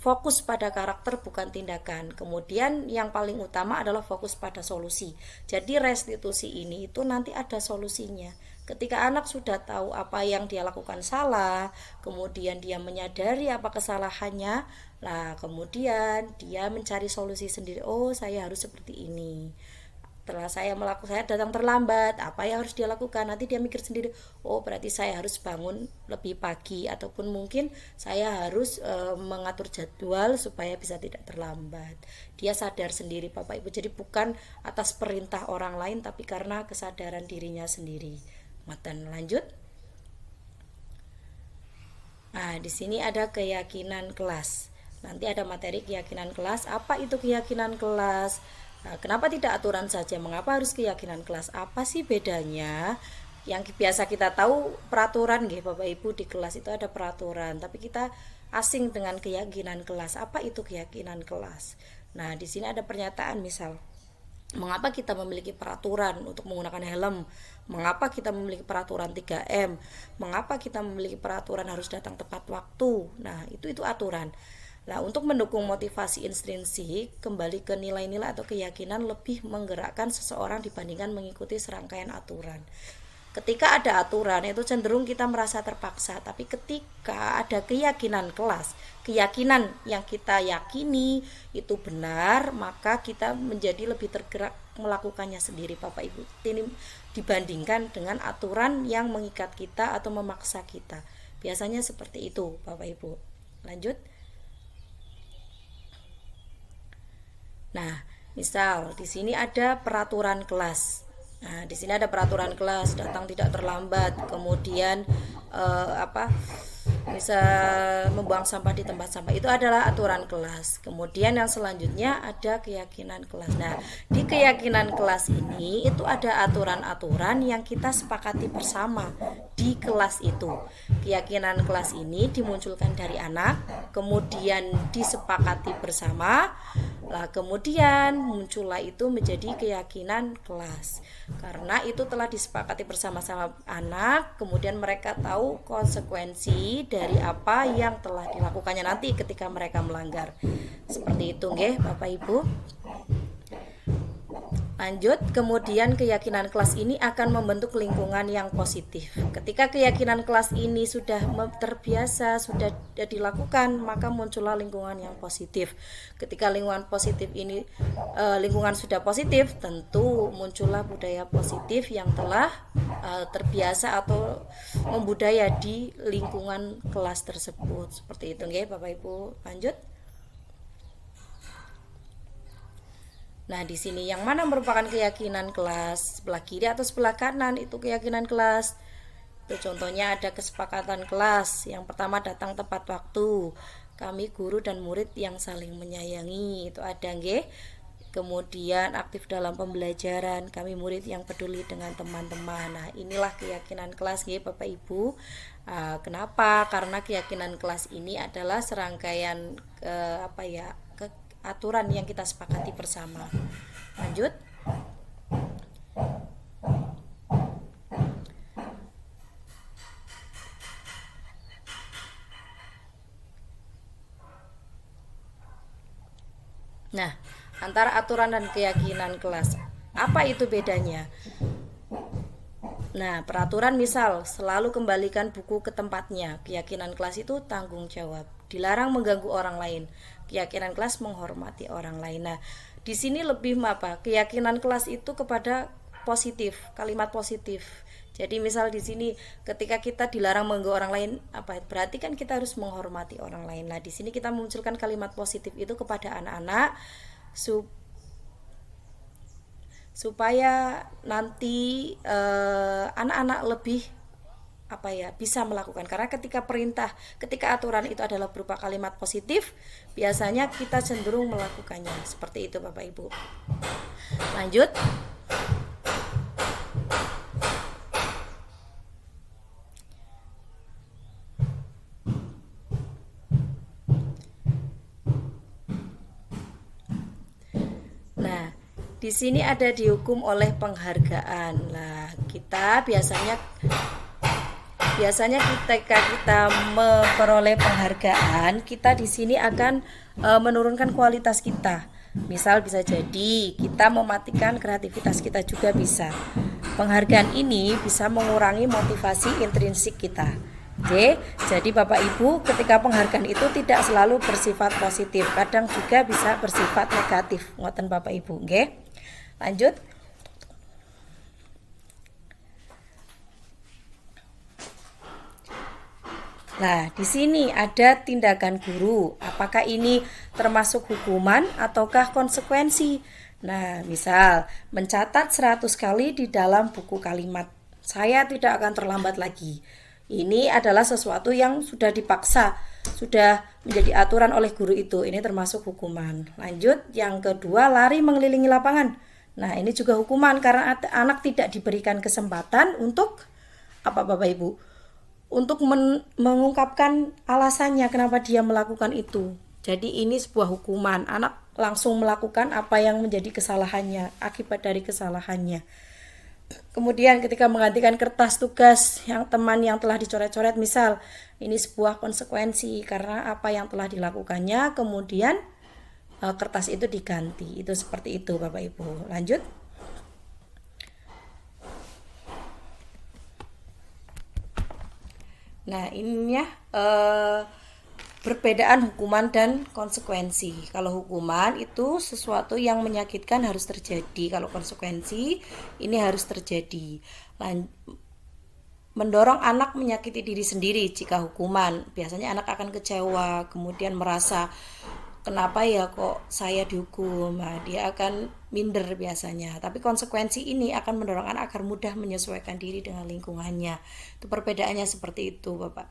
fokus pada karakter bukan tindakan. Kemudian yang paling utama adalah fokus pada solusi. Jadi restitusi ini itu nanti ada solusinya. Ketika anak sudah tahu apa yang dia lakukan salah, kemudian dia menyadari apa kesalahannya, lah kemudian dia mencari solusi sendiri. Oh, saya harus seperti ini. Setelah saya datang terlambat, apa yang harus dia lakukan? Nanti dia mikir sendiri, oh berarti saya harus bangun lebih pagi, ataupun mungkin saya harus mengatur jadwal supaya bisa tidak terlambat. Dia sadar sendiri, Bapak Ibu. Jadi bukan atas perintah orang lain, tapi karena kesadaran dirinya sendiri. Matan lanjut. Nah, di sini ada keyakinan kelas. Nanti ada materi keyakinan kelas. Apa itu keyakinan kelas? Nah, kenapa tidak aturan saja? Mengapa harus keyakinan kelas? Apa sih bedanya? Yang biasa kita tahu peraturan Bapak Ibu, di kelas itu ada peraturan, tapi kita asing dengan keyakinan kelas. Apa itu keyakinan kelas? Nah, di sini ada pernyataan misal, mengapa kita memiliki peraturan untuk menggunakan helm? Mengapa kita memiliki peraturan 3M? Mengapa kita memiliki peraturan harus datang tepat waktu? Nah, itu aturan. Nah, untuk mendukung motivasi intrinsik, kembali ke nilai-nilai atau keyakinan lebih menggerakkan seseorang dibandingkan mengikuti serangkaian aturan. Ketika ada aturan, itu cenderung kita merasa terpaksa. Tapi ketika ada keyakinan kelas, keyakinan yang kita yakini itu benar, maka kita menjadi lebih tergerak melakukannya sendiri, Bapak Ibu. Ini dibandingkan dengan aturan yang mengikat kita atau memaksa kita. Biasanya seperti itu, Bapak Ibu. Lanjut. Nah, misal di sini ada peraturan kelas. Nah, di sini ada peraturan kelas, datang tidak terlambat, kemudian bisa membuang sampah di tempat sampah. Itu adalah aturan kelas. Kemudian yang selanjutnya ada keyakinan kelas. Nah, di keyakinan kelas ini itu ada aturan-aturan yang kita sepakati bersama di kelas itu. Keyakinan kelas ini dimunculkan dari anak, kemudian disepakati bersama. Lah kemudian muncullah itu menjadi keyakinan kelas. Karena itu telah disepakati bersama-sama anak, kemudian mereka tahu konsekuensi dari apa yang telah dilakukannya nanti ketika mereka melanggar. Seperti itu nggih, Bapak Ibu. Lanjut, kemudian keyakinan kelas ini akan membentuk lingkungan yang positif. Ketika keyakinan kelas ini sudah terbiasa, sudah dilakukan, maka muncullah lingkungan yang positif. Ketika lingkungan positif ini, lingkungan sudah positif, tentu muncullah budaya positif yang telah terbiasa atau membudaya di lingkungan kelas tersebut. Seperti itu nggih, Bapak Ibu. Lanjut. Nah, di sini yang mana merupakan keyakinan kelas? Sebelah kiri atau sebelah kanan itu keyakinan kelas. Itu contohnya ada kesepakatan kelas. Yang pertama datang tepat waktu. Kami guru dan murid yang saling menyayangi. Itu ada nggih. Kemudian aktif dalam pembelajaran. Kami murid yang peduli dengan teman-teman. Nah, inilah keyakinan kelas nggih Bapak Ibu. Kenapa? Karena keyakinan kelas ini adalah serangkaian aturan yang kita sepakati bersama. Lanjut. Nah, antara aturan dan keyakinan kelas, apa itu bedanya? Nah, peraturan misal selalu kembalikan buku ke tempatnya. Keyakinan kelas itu tanggung jawab. Dilarang mengganggu orang lain. Keyakinan kelas menghormati orang lain. Nah, di sini lebih apa? Keyakinan kelas itu kepada positif, kalimat positif. Jadi misal di sini ketika kita dilarang mengganggu orang lain, berarti kan kita harus menghormati orang lain. Nah, di sini kita munculkan kalimat positif itu kepada anak-anak supaya nanti anak-anak lebih bisa melakukan. Karena ketika aturan itu adalah berupa kalimat positif, biasanya kita cenderung melakukannya. Seperti itu Bapak Ibu. Lanjut. Nah, di sini ada dihukum oleh penghargaan. Nah, kita biasanya ketika kita memperoleh penghargaan, kita di sini akan menurunkan kualitas kita. Misal bisa jadi kita mematikan kreativitas kita juga bisa. Penghargaan ini bisa mengurangi motivasi intrinsik kita. Oke, jadi Bapak Ibu, ketika penghargaan itu tidak selalu bersifat positif, kadang juga bisa bersifat negatif. Ngoten Bapak Ibu, oke? Lanjut. Nah, di sini ada tindakan guru. Apakah ini termasuk hukuman ataukah konsekuensi? Nah, misal mencatat 100 kali di dalam buku kalimat. Saya tidak akan terlambat lagi. Ini adalah sesuatu yang sudah dipaksa, sudah menjadi aturan oleh guru itu. Ini termasuk hukuman. Lanjut, yang kedua, lari mengelilingi lapangan. Nah, ini juga hukuman karena anak tidak diberikan kesempatan untuk Bapak Ibu? Untuk mengungkapkan alasannya kenapa dia melakukan itu. Jadi ini sebuah hukuman. Anak langsung melakukan apa yang menjadi kesalahannya, akibat dari kesalahannya. Kemudian ketika menggantikan kertas tugas teman yang telah dicoret-coret, misal ini sebuah konsekuensi karena apa yang telah dilakukannya, kemudian kertas itu diganti. Itu seperti itu Bapak Ibu. Lanjut. Nah, ininya perbedaan hukuman dan konsekuensi. Kalau hukuman itu sesuatu yang menyakitkan harus terjadi. Kalau konsekuensi ini harus terjadi. Mendorong anak menyakiti diri sendiri jika hukuman. Biasanya anak akan kecewa, kemudian merasa kenapa ya kok saya dihukum. Nah, dia akan minder biasanya. Tapi konsekuensi ini akan mendorong anak agar mudah menyesuaikan diri dengan lingkungannya. Itu perbedaannya seperti itu, Bapak.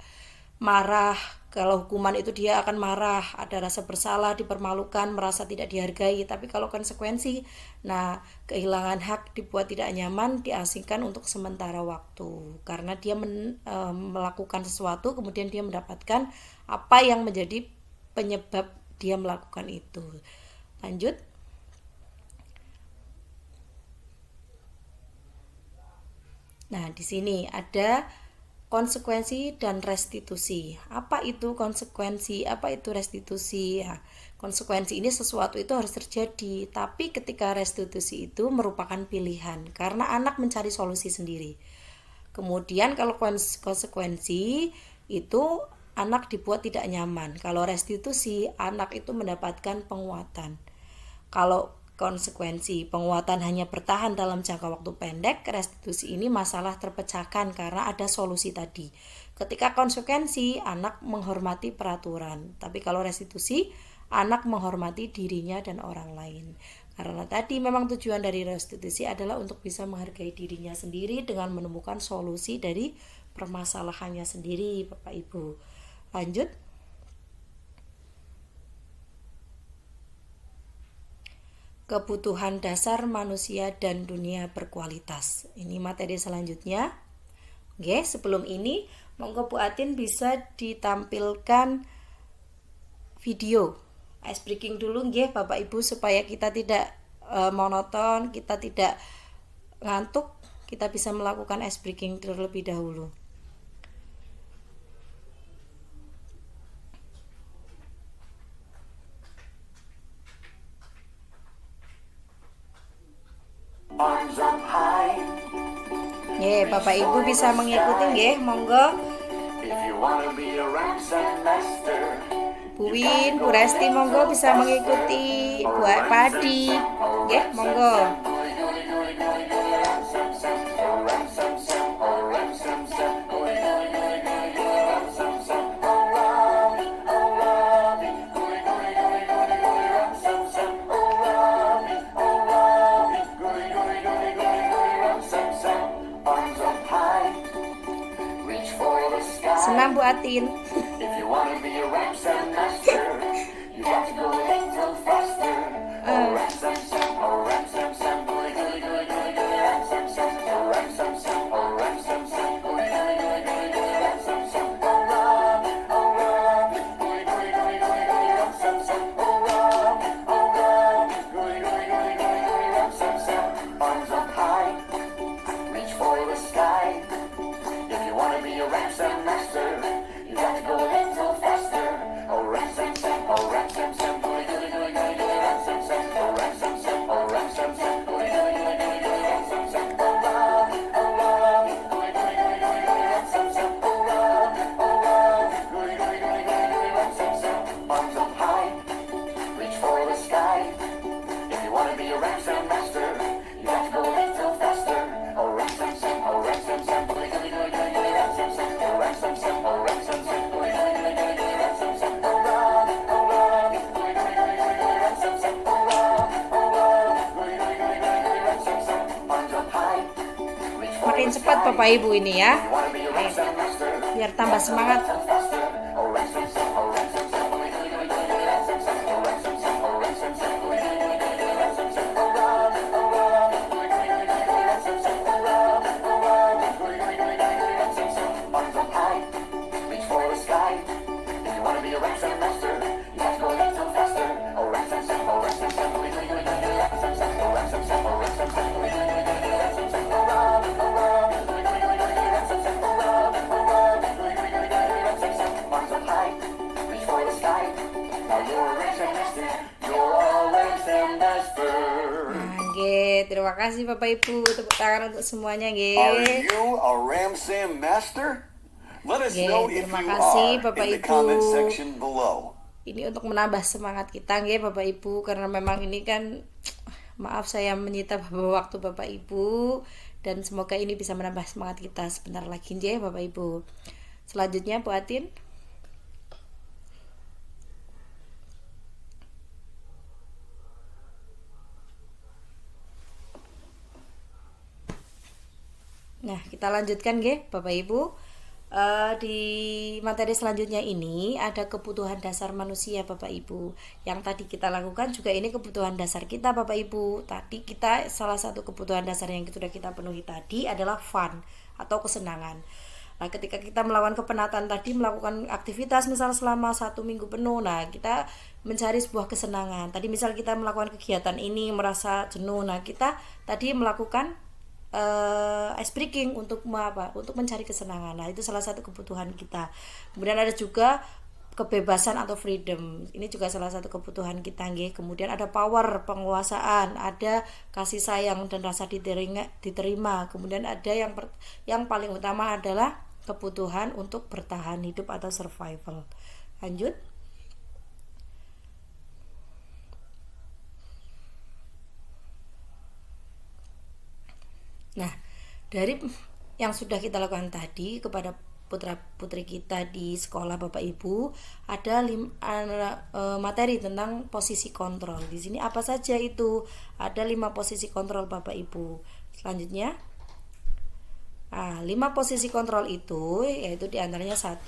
marah. Kalau hukuman itu dia akan marah, ada rasa bersalah, dipermalukan, merasa tidak dihargai. Tapi kalau konsekuensi, nah kehilangan hak, dibuat tidak nyaman, diasingkan untuk sementara waktu. Karena dia melakukan sesuatu, kemudian dia mendapatkan apa yang menjadi penyebab dia melakukan itu. Lanjut. Nah, di sini ada konsekuensi dan restitusi. Apa itu konsekuensi? Apa itu restitusi? Ya, konsekuensi ini sesuatu itu harus terjadi, tapi ketika restitusi itu merupakan pilihan karena anak mencari solusi sendiri. Kemudian kalau konsekuensi itu anak dibuat tidak nyaman. Kalau restitusi, anak itu mendapatkan penguatan. Kalau konsekuensi penguatan hanya bertahan dalam jangka waktu pendek, restitusi ini masalah terpecahkan karena ada solusi tadi. Ketika konsekuensi, anak menghormati peraturan, tapi kalau restitusi, anak menghormati dirinya dan orang lain. Karena tadi memang tujuan dari restitusi adalah untuk bisa menghargai dirinya sendiri dengan menemukan solusi dari permasalahannya sendiri, Bapak Ibu. Lanjut. Kebutuhan dasar manusia dan dunia berkualitas. Ini materi selanjutnya. Oke, sebelum ini monggo Bu Atin bisa ditampilkan video ice breaking dulu nggih Bapak Ibu supaya kita tidak monoton, kita tidak ngantuk, kita bisa melakukan ice breaking terlebih dahulu. Ye, Bapak Ibu bisa mengikuti nggih, monggo. Bu Win, Bu Resti monggo bisa mengikuti, Bu Padi. Nggih, monggo. Senang Bu Atin. Makin cepat Bapak Ibu ini ya. Biar tambah semangat. Terima kasih Bapak Ibu, tepuk tangan untuk semuanya nggih. Are you a Ramsay master? Let us know if terima you kasih are Bapak in the Ibu. comment section below. Ini untuk menambah semangat kita nggih Bapak Ibu, karena memang ini kan maaf saya menyita waktu Bapak Ibu, dan semoga ini bisa menambah semangat kita sebentar lagi nggih Bapak Ibu. Selanjutnya Bu Atin. Nah, kita lanjutkan nggih Bapak Ibu. Di materi selanjutnya ini ada kebutuhan dasar manusia Bapak Ibu. Yang tadi kita lakukan juga ini kebutuhan dasar kita Bapak Ibu. Tadi kita salah satu kebutuhan dasar yang sudah kita penuhi tadi adalah fun atau kesenangan. Nah, ketika kita melakukan kepenatan tadi, melakukan aktivitas misal selama 1 minggu penuh, nah kita mencari sebuah kesenangan. Tadi misal kita melakukan kegiatan ini merasa jenuh, nah kita tadi melakukan ice breaking untuk apa? Untuk mencari kesenangan. Nah, itu salah satu kebutuhan kita. Kemudian ada juga kebebasan atau freedom. Ini juga salah satu kebutuhan kita, nggih. Kemudian ada power, penguasaan, ada kasih sayang dan rasa diterima. Kemudian ada yang paling utama adalah kebutuhan untuk bertahan hidup atau survival. Lanjut. Nah, dari yang sudah kita lakukan tadi kepada putra-putri kita di sekolah Bapak Ibu, ada materi tentang posisi kontrol. Di sini apa saja itu? Ada 5 posisi kontrol Bapak Ibu. Selanjutnya, 5 posisi kontrol itu yaitu diantaranya 1,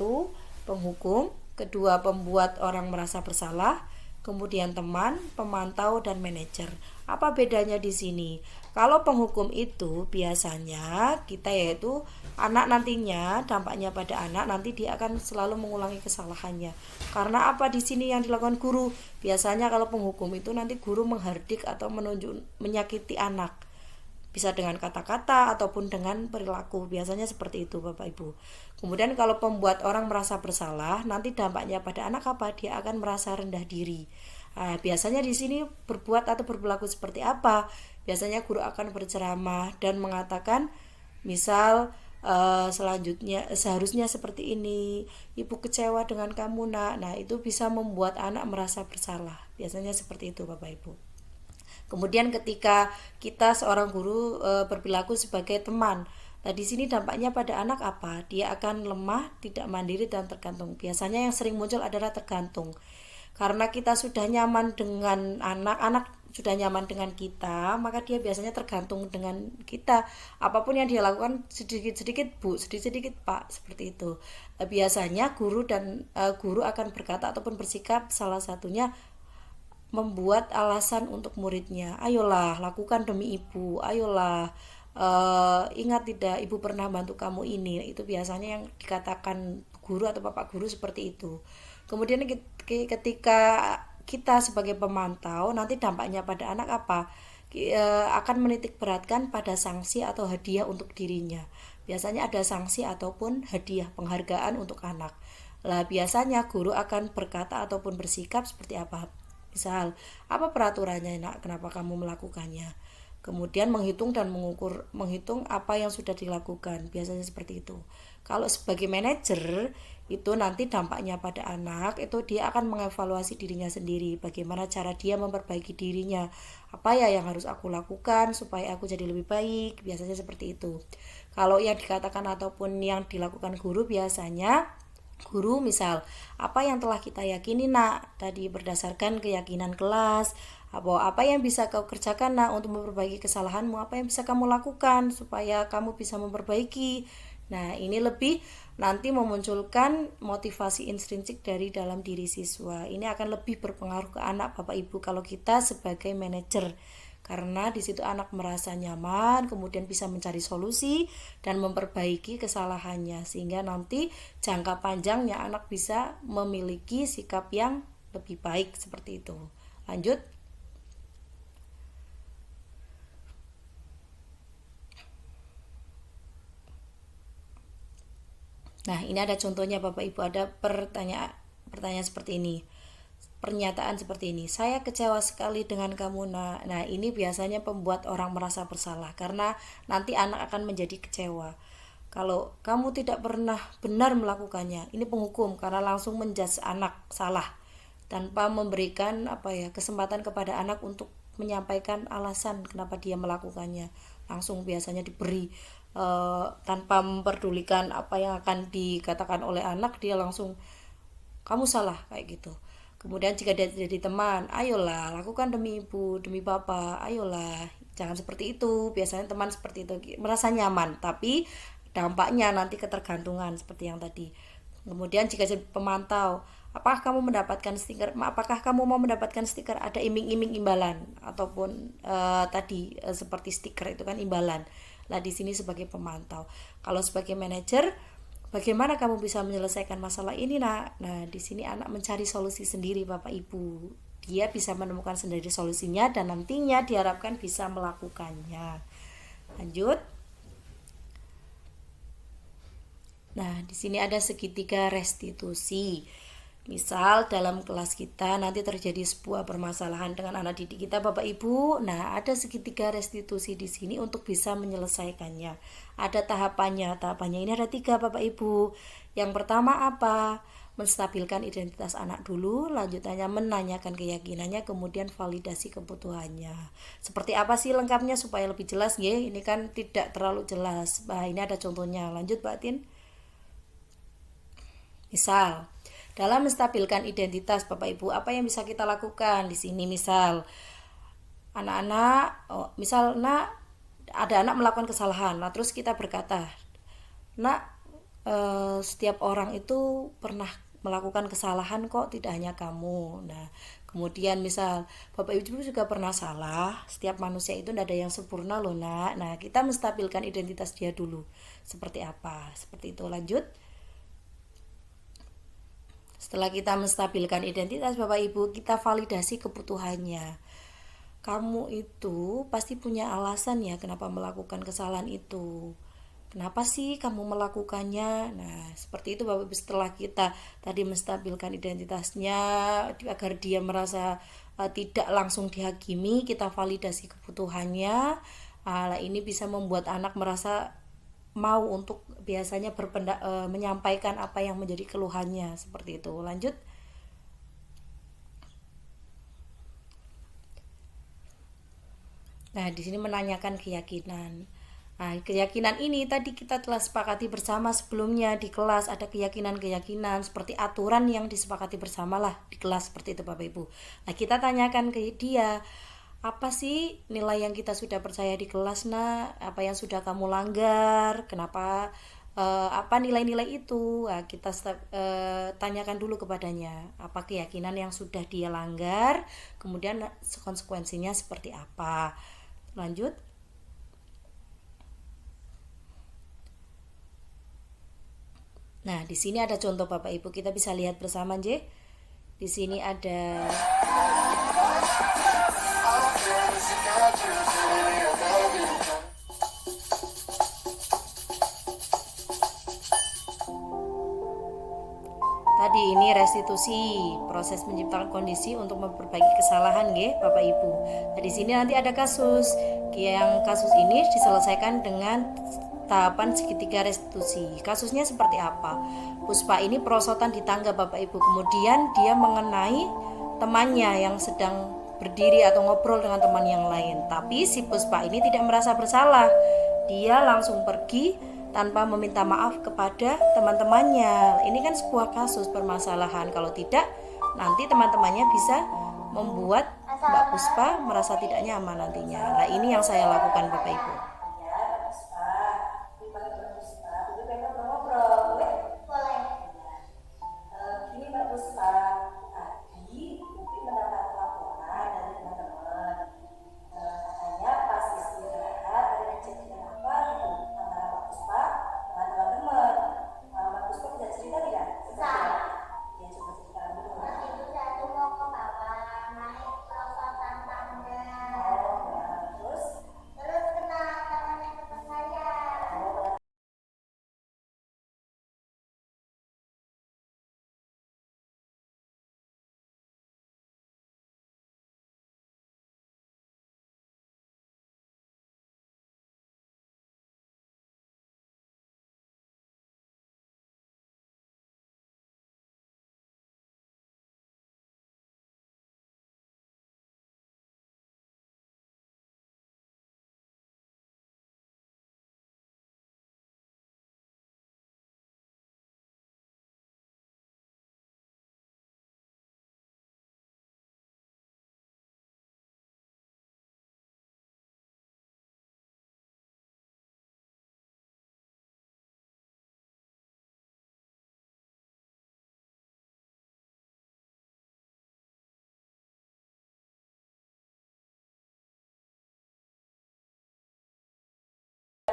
penghukum, kedua pembuat orang merasa bersalah, kemudian teman, pemantau, dan manajer. Apa bedanya di sini? Kalau penghukum itu biasanya kita yaitu anak nantinya, dampaknya pada anak nanti dia akan selalu mengulangi kesalahannya. Karena apa di sini yang dilakukan guru? Biasanya kalau penghukum itu nanti guru menghardik atau menyakiti anak. Bisa dengan kata-kata ataupun dengan perilaku. Biasanya seperti itu Bapak Ibu. Kemudian kalau pembuat orang merasa bersalah, nanti dampaknya pada anak apa? Dia akan merasa rendah diri. Nah, biasanya di sini berbuat atau berperilaku seperti apa? Biasanya guru akan berceramah dan mengatakan, misal selanjutnya seharusnya seperti ini, ibu kecewa dengan kamu nak. Nah, itu bisa membuat anak merasa bersalah. Biasanya seperti itu Bapak Ibu. Kemudian ketika kita seorang guru berperilaku sebagai teman, nah di sini dampaknya pada anak apa? Dia akan lemah, tidak mandiri, dan tergantung. Biasanya yang sering muncul adalah tergantung. Karena kita sudah nyaman dengan anak sudah nyaman dengan kita, maka dia biasanya tergantung dengan kita. Apapun yang dia lakukan sedikit-sedikit Bu, sedikit-sedikit Pak, seperti itu. Biasanya guru akan berkata ataupun bersikap salah satunya membuat alasan untuk muridnya. Ayolah, lakukan demi ibu. Ayolah, ingat tidak, ibu pernah bantu kamu ini. Itu biasanya yang dikatakan guru atau bapak guru seperti itu. Kemudian ketika kita sebagai pemantau, nanti dampaknya pada anak apa? Akan menitik beratkan pada sanksi atau hadiah untuk dirinya. Biasanya ada sanksi ataupun hadiah, penghargaan untuk anak. Lah biasanya guru akan berkata ataupun bersikap seperti apa? Misal, apa peraturannya nak? Kenapa kamu melakukannya? Kemudian menghitung dan menghitung apa yang sudah dilakukan. Biasanya seperti itu. Kalau sebagai manajer, itu nanti dampaknya pada anak, itu dia akan mengevaluasi dirinya sendiri. Bagaimana cara dia memperbaiki dirinya. Apa ya yang harus aku lakukan supaya aku jadi lebih baik. Biasanya seperti itu. Kalau yang dikatakan ataupun yang dilakukan guru biasanya, guru misal, apa yang telah kita yakini nak, tadi berdasarkan keyakinan kelas, apa yang bisa kau kerjakan nak untuk memperbaiki kesalahanmu, apa yang bisa kamu lakukan supaya kamu bisa memperbaiki. Nah, ini lebih nanti memunculkan motivasi intrinsik dari dalam diri siswa. Ini akan lebih berpengaruh ke anak Bapak Ibu kalau kita sebagai manajer. Karena di situ anak merasa nyaman, kemudian bisa mencari solusi dan memperbaiki kesalahannya, sehingga nanti jangka panjangnya anak bisa memiliki sikap yang lebih baik seperti itu. Lanjut. Nah, ini ada contohnya Bapak Ibu, ada pertanyaan seperti ini. Pernyataan seperti ini, saya kecewa sekali dengan kamu nak. Nah, ini biasanya pembuat orang merasa bersalah karena nanti anak akan menjadi kecewa. Kalau kamu tidak pernah benar melakukannya, ini penghukum karena langsung menjudge anak salah tanpa memberikan kesempatan kepada anak untuk menyampaikan alasan kenapa dia melakukannya. Langsung biasanya diberi tanpa memperdulikan apa yang akan dikatakan oleh anak, dia langsung kamu salah kayak gitu. Kemudian jika dia jadi teman, ayolah lakukan demi ibu, demi bapak, ayolah, jangan seperti itu. Biasanya teman seperti itu merasa nyaman, tapi dampaknya nanti ketergantungan seperti yang tadi. Kemudian jika jadi pemantau, apakah kamu mau mendapatkan stiker, ada iming-iming imbalan ataupun tadi seperti stiker itu kan imbalan. Nah, di sini sebagai pemantau. Kalau sebagai manajer, bagaimana kamu bisa menyelesaikan masalah ini, Nak? Nah, di sini anak mencari solusi sendiri, Bapak Ibu. Dia bisa menemukan sendiri solusinya dan nantinya diharapkan bisa melakukannya. Lanjut. Nah, di sini ada segitiga restitusi. Misal dalam kelas kita nanti terjadi sebuah permasalahan dengan anak didik kita, Bapak Ibu. Nah, ada segitiga restitusi di sini untuk bisa menyelesaikannya. Ada tahapannya. Tahapannya ini ada 3, Bapak Ibu. Yang pertama apa? Menstabilkan identitas anak dulu, lanjutannya menanyakan keyakinannya, kemudian validasi kebutuhannya. Seperti apa sih lengkapnya supaya lebih jelas, nggih? Ini kan tidak terlalu jelas. Nah, ini ada contohnya. Lanjut, Mbak Tin. Misal, dalam menstabilkan identitas Bapak Ibu, apa yang bisa kita lakukan di sini? Misal, ada anak melakukan kesalahan, nah terus kita berkata, Nak, setiap orang itu pernah melakukan kesalahan kok, tidak hanya kamu. Nah, kemudian misal Bapak Ibu juga pernah salah, setiap manusia itu tidak ada yang sempurna loh, Nak. Nah, kita menstabilkan identitas dia dulu. Seperti apa? Seperti itu. Lanjut. Setelah kita menstabilkan identitas Bapak Ibu, kita validasi kebutuhannya. Kamu itu pasti punya alasan ya kenapa melakukan kesalahan itu. Kenapa sih kamu melakukannya? Nah, seperti itu Bapak Ibu. Setelah kita tadi menstabilkan identitasnya agar dia merasa tidak langsung dihakimi, kita validasi kebutuhannya. Ini bisa membuat anak merasa mau untuk biasanya menyampaikan apa yang menjadi keluhannya, seperti itu. Lanjut. Nah, di sini menanyakan keyakinan. Nah, keyakinan ini tadi kita telah sepakati bersama sebelumnya di kelas, ada keyakinan-keyakinan seperti aturan yang disepakati bersama lah di kelas, seperti itu Bapak Ibu. Nah, kita tanyakan ke dia, apa sih nilai yang kita sudah percaya di kelas, Nak? Apa yang sudah kamu langgar? Kenapa? Apa nilai-nilai itu? Nah, kita tanyakan dulu kepadanya apa keyakinan yang sudah dia langgar, kemudian konsekuensinya seperti apa. Lanjut. Nah, di sini ada contoh Bapak Ibu, kita bisa lihat bersama, J. Di sini ada tadi ini restitusi, proses menciptakan kondisi untuk memperbaiki kesalahan, nggih, Bapak Ibu. Nah, di sini nanti ada kasus. Yang kasus ini diselesaikan dengan tahapan segitiga restitusi. Kasusnya seperti apa? Puspa ini perosotan di tangga Bapak Ibu, kemudian dia mengenai temannya yang sedang berdiri atau ngobrol dengan teman yang lain. Tapi si Puspa ini tidak merasa bersalah. Dia langsung pergi tanpa meminta maaf kepada teman-temannya. Ini kan sebuah kasus permasalahan. Kalau tidak, nanti teman-temannya bisa membuat Mbak Puspa merasa tidak nyaman nantinya. Nah, ini yang saya lakukan Bapak Ibu.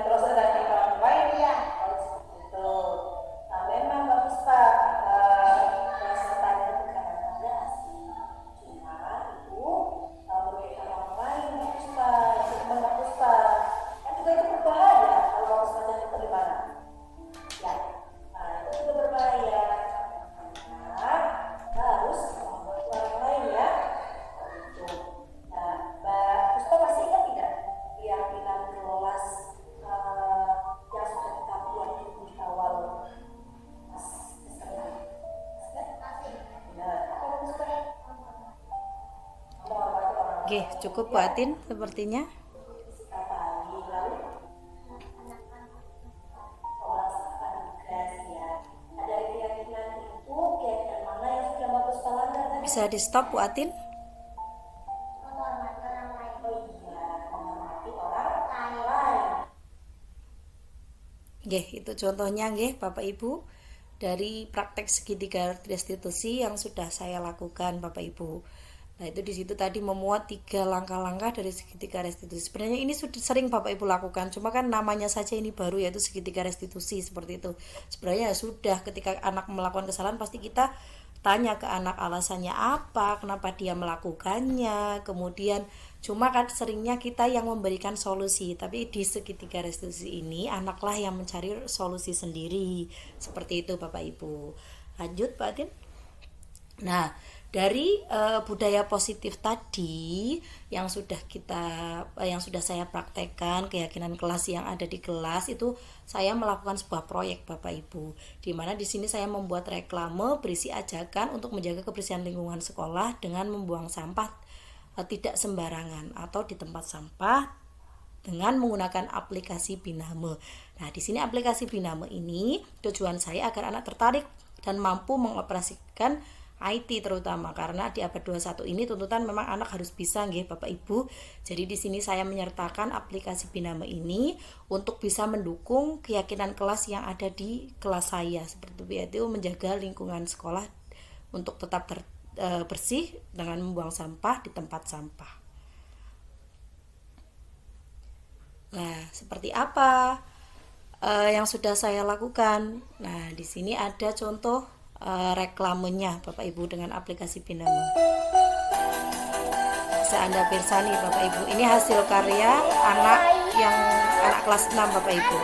Terus ada yang lain ya, itu. Nah, memang bagus Pak, pesertanya bukan Anda asli, cuma itu merugikan orang lain, bagus Pak, itu memang bagus Pak. Kan juga itu berbahaya kalau saja itu bagaimana? Ya, nah itu juga berbahaya. Karena harus membuat orang lain ya. Itu. Nah, Mbak Puspa masih ingat tidak keyakinan kelolas yang sudah kita buat di awal Mas Esther? Benar. Apa Puspa? Oke, cukup Bu Atin sepertinya. Bisa di stop Bu Atin. Nggih, itu contohnya nggih Bapak Ibu dari praktek segitiga restitusi yang sudah saya lakukan Bapak Ibu. Nah, itu di situ tadi memuat 3 langkah-langkah dari segitiga restitusi. Sebenarnya ini sudah sering Bapak Ibu lakukan, cuma kan namanya saja ini baru, yaitu segitiga restitusi seperti itu. Sebenarnya sudah, ketika anak melakukan kesalahan pasti kita tanya ke anak alasannya apa, kenapa dia melakukannya. Kemudian cuma kan seringnya kita yang memberikan solusi, tapi di segitiga restitusi ini anaklah yang mencari solusi sendiri. Seperti itu Bapak Ibu. Lanjut Pak Adin. Nah, dari budaya positif tadi yang sudah saya praktekkan, keyakinan kelas yang ada di kelas itu, saya melakukan sebuah proyek Bapak Ibu, di mana di sini saya membuat reklame berisi ajakan untuk menjaga kebersihan lingkungan sekolah dengan membuang sampah tidak sembarangan atau di tempat sampah dengan menggunakan aplikasi Biname. Nah, di sini aplikasi Biname ini tujuan saya agar anak tertarik dan mampu mengoperasikan IT, terutama karena di abad 21 ini tuntutan memang anak harus bisa nggih Bapak Ibu. Jadi di sini saya menyertakan aplikasi Biname ini untuk bisa mendukung keyakinan kelas yang ada di kelas saya, seperti itu menjaga lingkungan sekolah untuk tetap bersih dengan membuang sampah di tempat sampah. Nah, seperti apa yang sudah saya lakukan? Nah, di sini ada contoh reklamenya Bapak Ibu dengan aplikasi Biname. Bisa Anda pirsani Bapak Ibu. Ini hasil karya anak kelas 6 Bapak Ibu.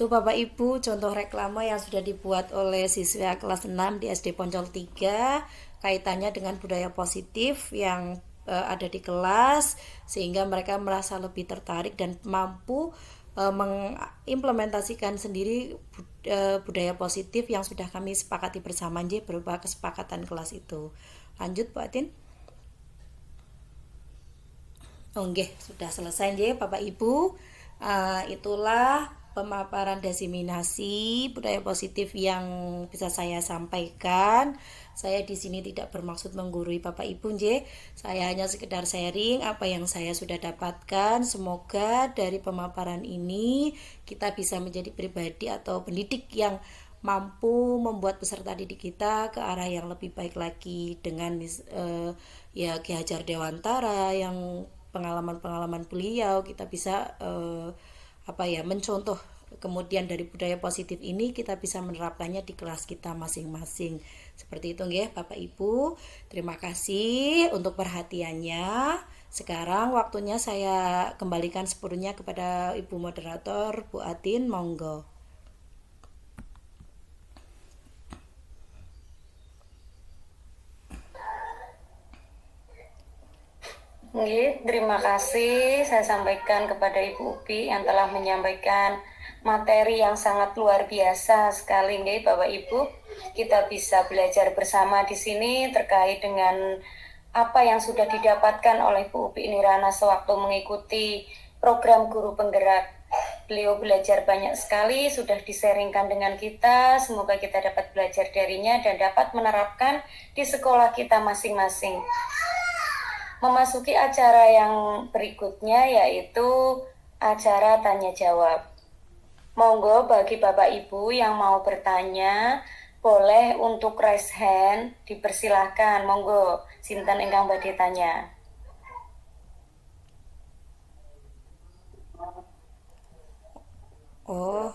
Itu Bapak Ibu contoh reklame yang sudah dibuat oleh siswa kelas 6 di SD Poncol 3 kaitannya dengan budaya positif yang ada di kelas, sehingga mereka merasa lebih tertarik dan mampu mengimplementasikan sendiri budaya positif yang sudah kami sepakati bersama berupa kesepakatan kelas itu. Lanjut Pak Atin. Oke, sudah selesai Bapak Ibu. Itulah pemaparan diseminasi budaya positif yang bisa saya sampaikan. Saya di sini tidak bermaksud menggurui Bapak Ibu, nggih. Saya hanya sekedar sharing apa yang saya sudah dapatkan. Semoga dari pemaparan ini kita bisa menjadi pribadi atau pendidik yang mampu membuat peserta didik kita ke arah yang lebih baik lagi dengan ya Ki Hajar Dewantara yang pengalaman-pengalaman beliau kita bisa mencontoh, kemudian dari budaya positif ini kita bisa menerapkannya di kelas kita masing-masing. Seperti itu nggih Bapak Ibu. Terima kasih untuk perhatiannya. Sekarang waktunya saya kembalikan sepenuhnya kepada Ibu moderator Bu Atin, monggo. Terima kasih saya sampaikan kepada Ibu Upi yang telah menyampaikan materi yang sangat luar biasa sekali, Bapak Ibu. Kita bisa belajar bersama di sini terkait dengan apa yang sudah didapatkan oleh Bu Upi Nirana sewaktu mengikuti program Guru Penggerak. Beliau belajar banyak sekali, sudah diseringkan dengan kita. Semoga kita dapat belajar darinya dan dapat menerapkan di sekolah kita masing-masing. Memasuki acara yang berikutnya yaitu acara tanya jawab. Monggo bagi Bapak Ibu yang mau bertanya, boleh untuk raise hand, dipersilahkan. Monggo, sinten ingkang badhe tanya. Oh,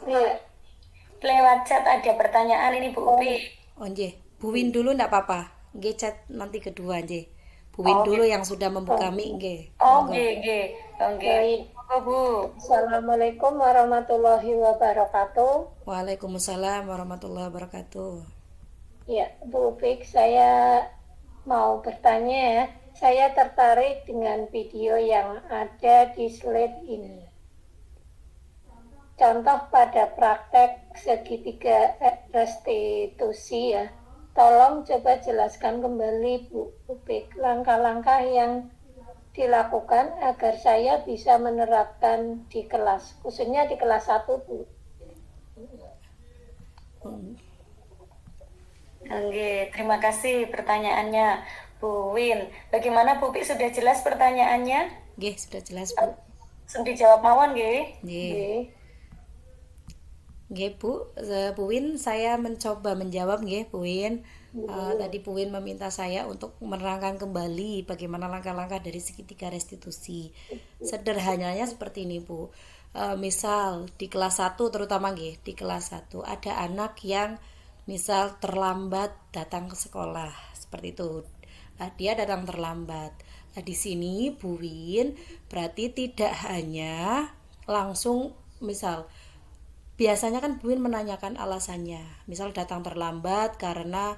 Lewat chat ada pertanyaan ini Bu Upi. nggih. Bu Win dulu enggak apa-apa. Nggih chat nanti kedua nggih. Bu Win dulu yang sudah membuka mic nggih. Nggih. Monggo Bu. Assalamualaikum warahmatullahi wabarakatuh. Waalaikumsalam warahmatullahi wabarakatuh. Ya, Bu Fik, saya mau bertanya ya. Saya tertarik dengan video yang ada di slide ini. Contoh pada praktek segitiga restitusi ya. Tolong coba jelaskan kembali Bu Upik langkah-langkah yang dilakukan agar saya bisa menerapkan di kelas, khususnya di kelas 1 Bu. Terima kasih pertanyaannya Bu Win. Bagaimana Bu Upik, sudah jelas pertanyaannya? Nggih, sudah jelas Bu. Sudah dijawab mawon nggih. Nggih. Nggih Bu, Bu Win saya mencoba menjawab nggih Bu Win. Tadi Bu Win meminta saya untuk menerangkan kembali bagaimana langkah-langkah dari segitiga restitusi. Sederhananya seperti ini Bu. Misal di kelas 1 terutama nggih, di kelas 1 ada anak yang misal terlambat datang ke sekolah. Seperti itu. Dia datang terlambat. Nah, di sini Bu Win berarti tidak hanya langsung misal biasanya kan Bu Win menanyakan alasannya. Misal datang terlambat karena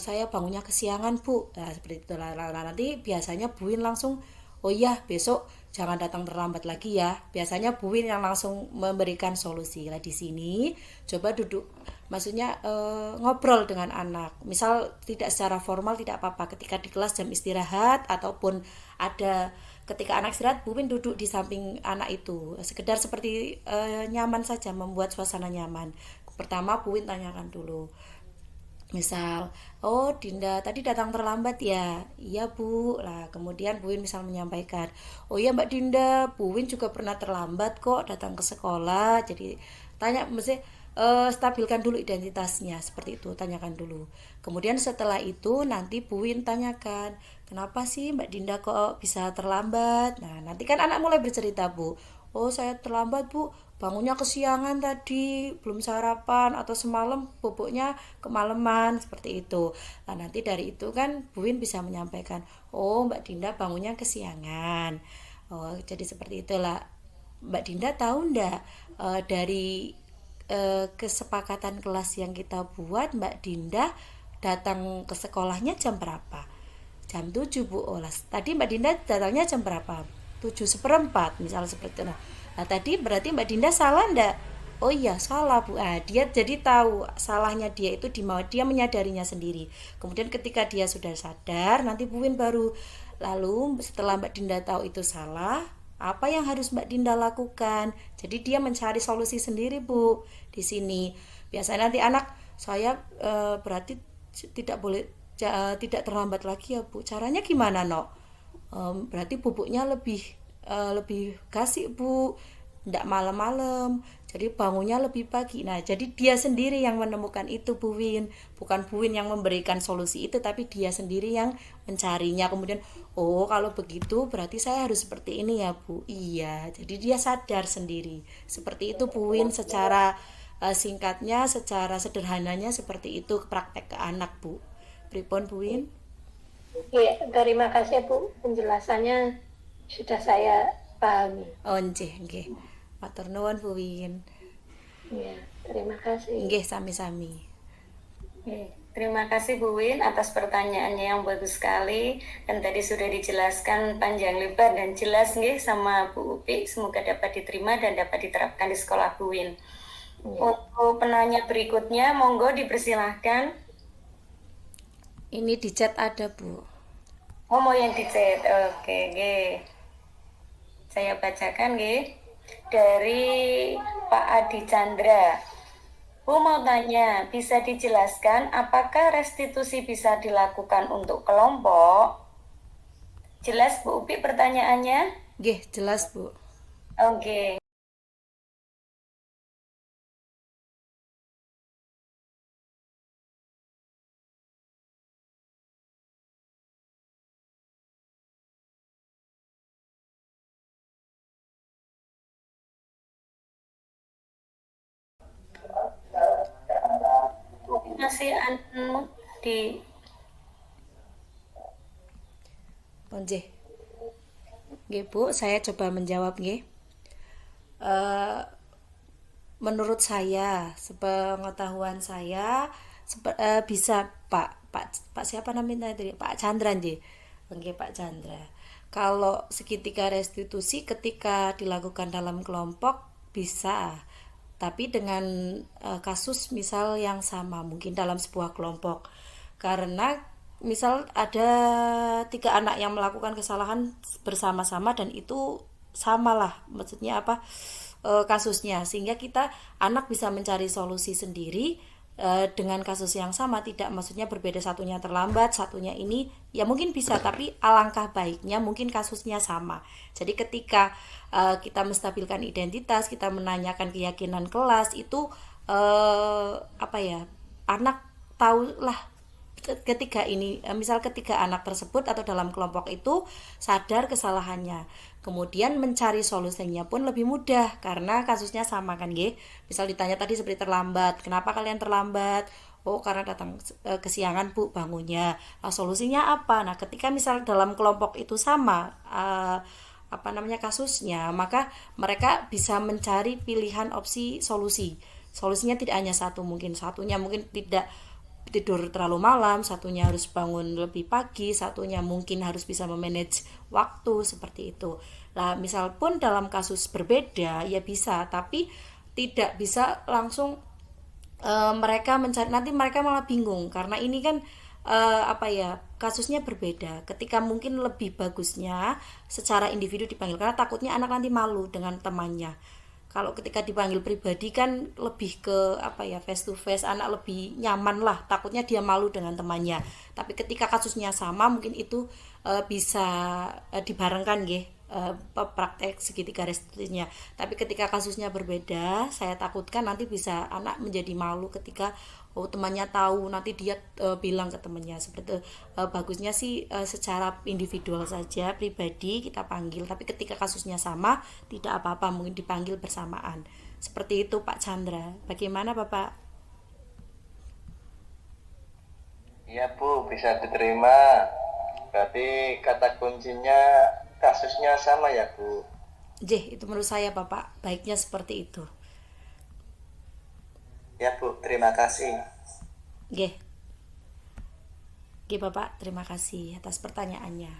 saya bangunnya kesiangan Bu. Nah, seperti itu. Nanti biasanya Bu Win langsung, oh iya besok jangan datang terlambat lagi ya. Biasanya Bu Win yang langsung memberikan solusi. Nah, di sini coba duduk, maksudnya ngobrol dengan anak. Misal tidak secara formal tidak apa-apa. Ketika di kelas jam istirahat ataupun ada ketika anak istirahat, Bu Win duduk di samping anak itu, sekedar seperti nyaman saja, membuat suasana nyaman. Pertama Bu Win tanyakan dulu, misal, oh Dinda tadi datang terlambat ya? Iya Bu. Lah kemudian Bu Win misal menyampaikan, oh iya Mbak Dinda, Bu Win juga pernah terlambat kok datang ke sekolah. Jadi tanya, mesti stabilkan dulu identitasnya, seperti itu, tanyakan dulu. Kemudian setelah itu nanti Bu Win tanyakan, kenapa sih Mbak Dinda kok bisa terlambat? Nah nanti kan anak mulai bercerita Bu, oh saya terlambat Bu, bangunnya kesiangan tadi, belum sarapan, atau semalam boboknya kemalaman, seperti itu. Nah nanti dari itu kan Bu Win bisa menyampaikan, oh Mbak Dinda bangunnya kesiangan. Oh jadi seperti itulah. Mbak Dinda tahu ndak dari kesepakatan kelas yang kita buat, Mbak Dinda datang ke sekolahnya jam berapa? Jam 7 Bu. Oh, tadi Mbak Dinda datangnya jam berapa? 7:15 misalnya seperti itu. Nah, tadi berarti Mbak Dinda salah ndak? Oh iya salah Bu. Dia jadi tahu salahnya dia itu di mana, dia menyadarinya sendiri. Kemudian ketika dia sudah sadar, nanti Bu Win baru, lalu setelah Mbak Dinda tahu itu salah, Apa yang harus Mbak Dinda lakukan? Jadi dia mencari solusi sendiri, Bu. Di sini biasanya nanti anak saya berarti tidak boleh tidak terlambat lagi ya, Bu. Caranya gimana, no? Berarti bubuknya lebih kasih, Bu, tidak malam-malam, jadi bangunnya lebih pagi. Nah, jadi dia sendiri yang menemukan itu, Bu Win, bukan Bu Win yang memberikan solusi itu, tapi dia sendiri yang mencarinya. Kemudian, oh kalau begitu berarti saya harus seperti ini ya, Bu. Iya, jadi dia sadar sendiri seperti itu, Bu Win. Secara singkatnya, secara sederhananya seperti itu praktek ke anak, Bu. Pripun, Bu Win? Iya, terima kasih Bu, penjelasannya sudah saya pahami. Oh, nggih. Matur nuwun, Bu Win. Iya, terima kasih. Nggih, sami-sami. Terima kasih Bu Win atas pertanyaannya yang bagus sekali, dan tadi sudah dijelaskan panjang lebar dan jelas nih sama Bu Upi. Semoga dapat diterima dan dapat diterapkan di sekolah Bu Win. Untuk penanya berikutnya, monggo dipersilahkan. Ini di chat ada, Bu. Oh, mau yang di chat. Oke, nggih. Saya bacakan nggih. Dari Pak Adi Chandra. Bu mau tanya, bisa dijelaskan apakah restitusi bisa dilakukan untuk kelompok? Jelas Bu Upi pertanyaannya? Nggih, jelas, Bu. Oke. Masih anu di Nggih. Nggih, Bu, saya coba menjawab nggih. Menurut saya, sepengetahuan saya bisa Pak siapa namanya tadi? Pak Chandra nggih. Nggih, Pak Chandra. Kalau seketika restitusi ketika dilakukan dalam kelompok bisa, tapi dengan kasus misal yang sama mungkin dalam sebuah kelompok. Karena misal ada 3 anak yang melakukan kesalahan bersama-sama dan itu samalah, maksudnya apa, kasusnya, sehingga kita anak bisa mencari solusi sendiri dengan kasus yang sama, tidak maksudnya berbeda, satunya terlambat, satunya ini ya mungkin bisa, tapi alangkah baiknya mungkin kasusnya sama. Jadi ketika kita menstabilkan identitas, kita menanyakan keyakinan kelas itu apa ya, anak tahulah ketiga ini, misal ketiga anak tersebut atau dalam kelompok itu sadar kesalahannya, kemudian mencari solusinya pun lebih mudah karena kasusnya sama kan nggih. Misal ditanya tadi seperti terlambat, kenapa kalian terlambat? Oh, karena datang kesiangan Bu bangunnya. Nah, solusinya apa? Nah, ketika misal dalam kelompok itu sama apa namanya kasusnya, maka mereka bisa mencari pilihan opsi solusi. Solusinya tidak hanya satu, mungkin satunya mungkin tidak tidur terlalu malam, satunya harus bangun lebih pagi, satunya mungkin harus bisa memanage waktu, seperti itu. Nah, misal pun dalam kasus berbeda ya bisa, tapi tidak bisa langsung mereka mencari, nanti mereka malah bingung karena ini kan apa ya, kasusnya berbeda. Ketika mungkin lebih bagusnya secara individu dipanggil, karena takutnya anak nanti malu dengan temannya. Kalau ketika dipanggil pribadi kan lebih ke apa ya, face to face, anak lebih nyaman lah, takutnya dia malu dengan temannya. Tapi ketika kasusnya sama mungkin itu bisa dibarengkan nggih, praktek segitiga restitusinya. Tapi ketika kasusnya berbeda, saya takutkan nanti bisa anak menjadi malu ketika temannya tahu, nanti dia bilang ke temannya. Seperti bagusnya sih secara individual saja, pribadi kita panggil, tapi ketika kasusnya sama tidak apa-apa, mungkin dipanggil bersamaan. Seperti itu Pak Chandra. Bagaimana Bapak? Iya Bu, bisa diterima. Berarti kata kuncinya kasusnya sama ya Bu. Itu menurut saya Bapak, baiknya seperti itu. Ya Bu, terima kasih. Nggih. Bapak, terima kasih atas pertanyaannya.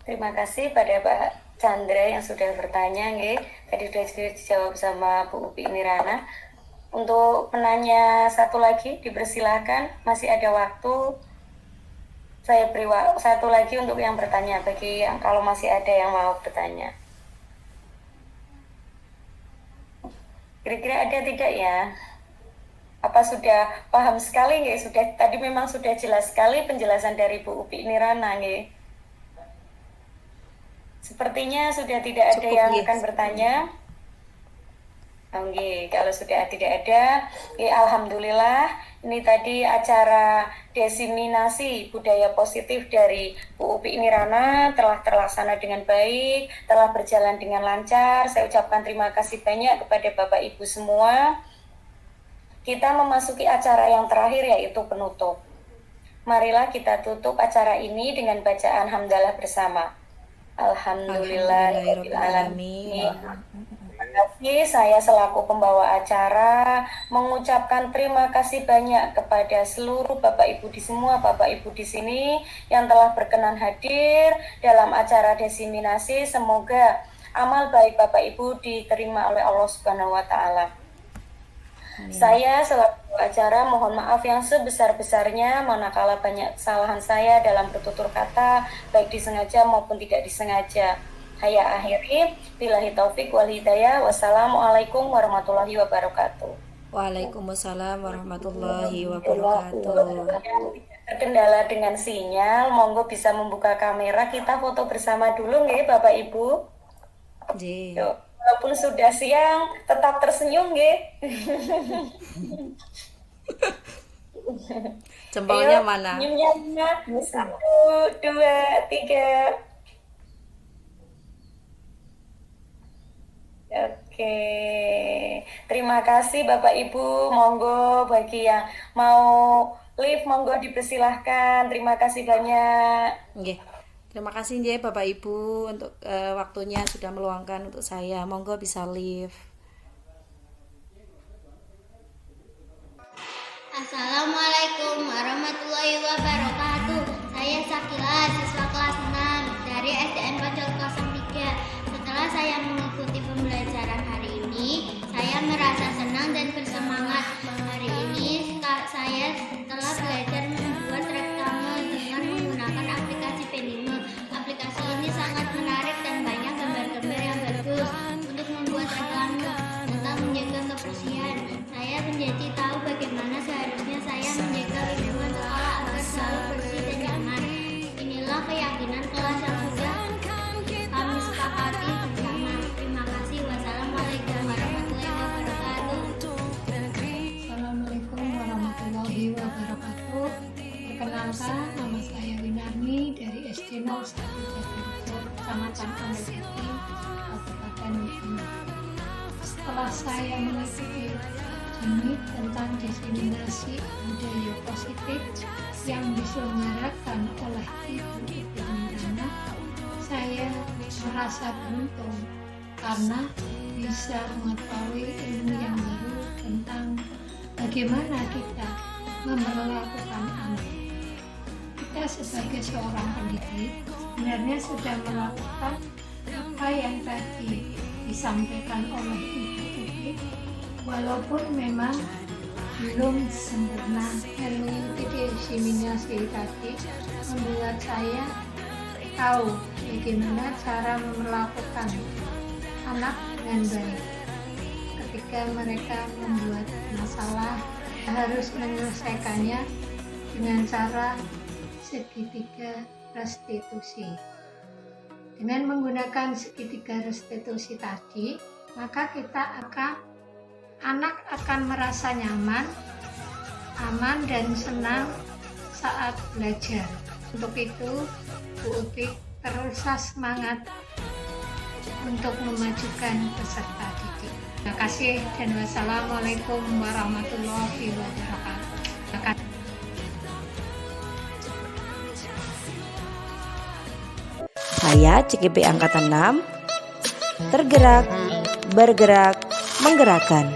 Terima kasih pada Pak Chandra yang sudah bertanya nggih. Tadi sudah dijawab sama Bu Upi Nirana. Untuk penanya satu lagi dipersilahkan, masih ada waktu Saya beri satu lagi untuk yang bertanya, bagi yang kalau masih ada yang mau bertanya. Kira-kira ada tidak ya? Apa sudah paham sekali nggih? Sudah, tadi memang sudah jelas sekali penjelasan dari Bu Upi Nirana nggih. Sepertinya sudah tidak ada Cukup, yang nggih. akan bertanya. Oke, kalau sudah tidak ada, alhamdulillah. Ini tadi acara diseminasi budaya positif dari Bu Upi Nirana telah terlaksana dengan baik, telah berjalan dengan lancar. Saya ucapkan terima kasih banyak kepada Bapak Ibu semua. Kita memasuki acara yang terakhir, yaitu penutup. Marilah kita tutup acara ini dengan bacaan hamdalah bersama. Alhamdulillahirrahmanirrahim. Terima kasih, saya selaku pembawa acara mengucapkan terima kasih banyak kepada seluruh Bapak Ibu di semua Bapak Ibu di sini yang telah berkenan hadir dalam acara diseminasi. Semoga amal baik Bapak Ibu diterima oleh Allah Subhanahu wa taala. Saya selaku acara mohon maaf yang sebesar-besarnya manakala banyak kesalahan saya dalam bertutur kata, baik disengaja maupun tidak disengaja. Saya akhiri, billahi taufik wal hidayah. Wassalamualaikum warahmatullahi wabarakatuh. Waalaikumsalam warahmatullahi wabarakatuh. Terkendala dengan sinyal, monggo bisa membuka kamera, kita foto bersama dulu nggih Bapak Ibu. Nggih. Yuk, walaupun sudah siang, tetap tersenyum nggih. Jempolnya Ayo, mana? senyumnya 1, 2, 3. Oke, terima kasih Bapak Ibu. Monggo bagi yang mau live, monggo dipersilahkan. Terima kasih banyak. Nggih. Terima kasih nggih Bapak Ibu untuk waktunya sudah meluangkan untuk saya. Monggo bisa live. Assalamualaikum warahmatullahi wabarakatuh. Saya Sakila, siswa kelas 6 dari SDN Pojok 03. Setelah saya mengikuti pembelajaran hari ini, saya merasa senang dan bersemangat. Hari ini saya telah belajar membuat rektangel dengan menggunakan aplikasi Penime. Aplikasi ini sangat menarik dan banyak gambar-gambar yang bagus. Untuk membuat rektangel tentang menjaga kebersihan, saya menjadi tahu bagaimana seharusnya saya menjaga lingkungan sekolah agar selalu bersih dan nyaman. Inilah keyakinan kelas yang sudah kami sepakati bersama. Terima kasih. Wassalamualaikum warahmatullahi wabarakatuh. Assalamualaikum warahmatullahi wabarakatuh. Perkenalkan, nama saya Winarni dari SD 01 Jatirejo, Kecamatan Amejati, Kabupaten Bima. Setelah saya mengikuti unit tentang diseminasi budaya positif yang diselenggarakan oleh Ibu Upi Nirana, saya merasa beruntung karena bisa mengetahui ilmu yang baru tentang bagaimana kita memperlakukan anak. Kita sebagai seorang pendidik sebenarnya sudah melakukan apa yang tadi disampaikan oleh Ibu Upi, walaupun memang belum sempurna. Dan mengikuti diseminasi tadi membuat saya tahu bagaimana cara memperlakukan anak dengan baik. Ketika mereka membuat masalah, harus menyelesaikannya dengan cara segitiga restitusi. Dengan menggunakan segitiga restitusi tadi, maka anak akan merasa nyaman, aman dan senang saat belajar. Untuk itu, Bu Upi teruslah semangat untuk memajukan peserta didik. Terima kasih dan wassalamualaikum warahmatullahi wabarakatuh. Saya CGP Angkatan 6, tergerak, bergerak, menggerakkan.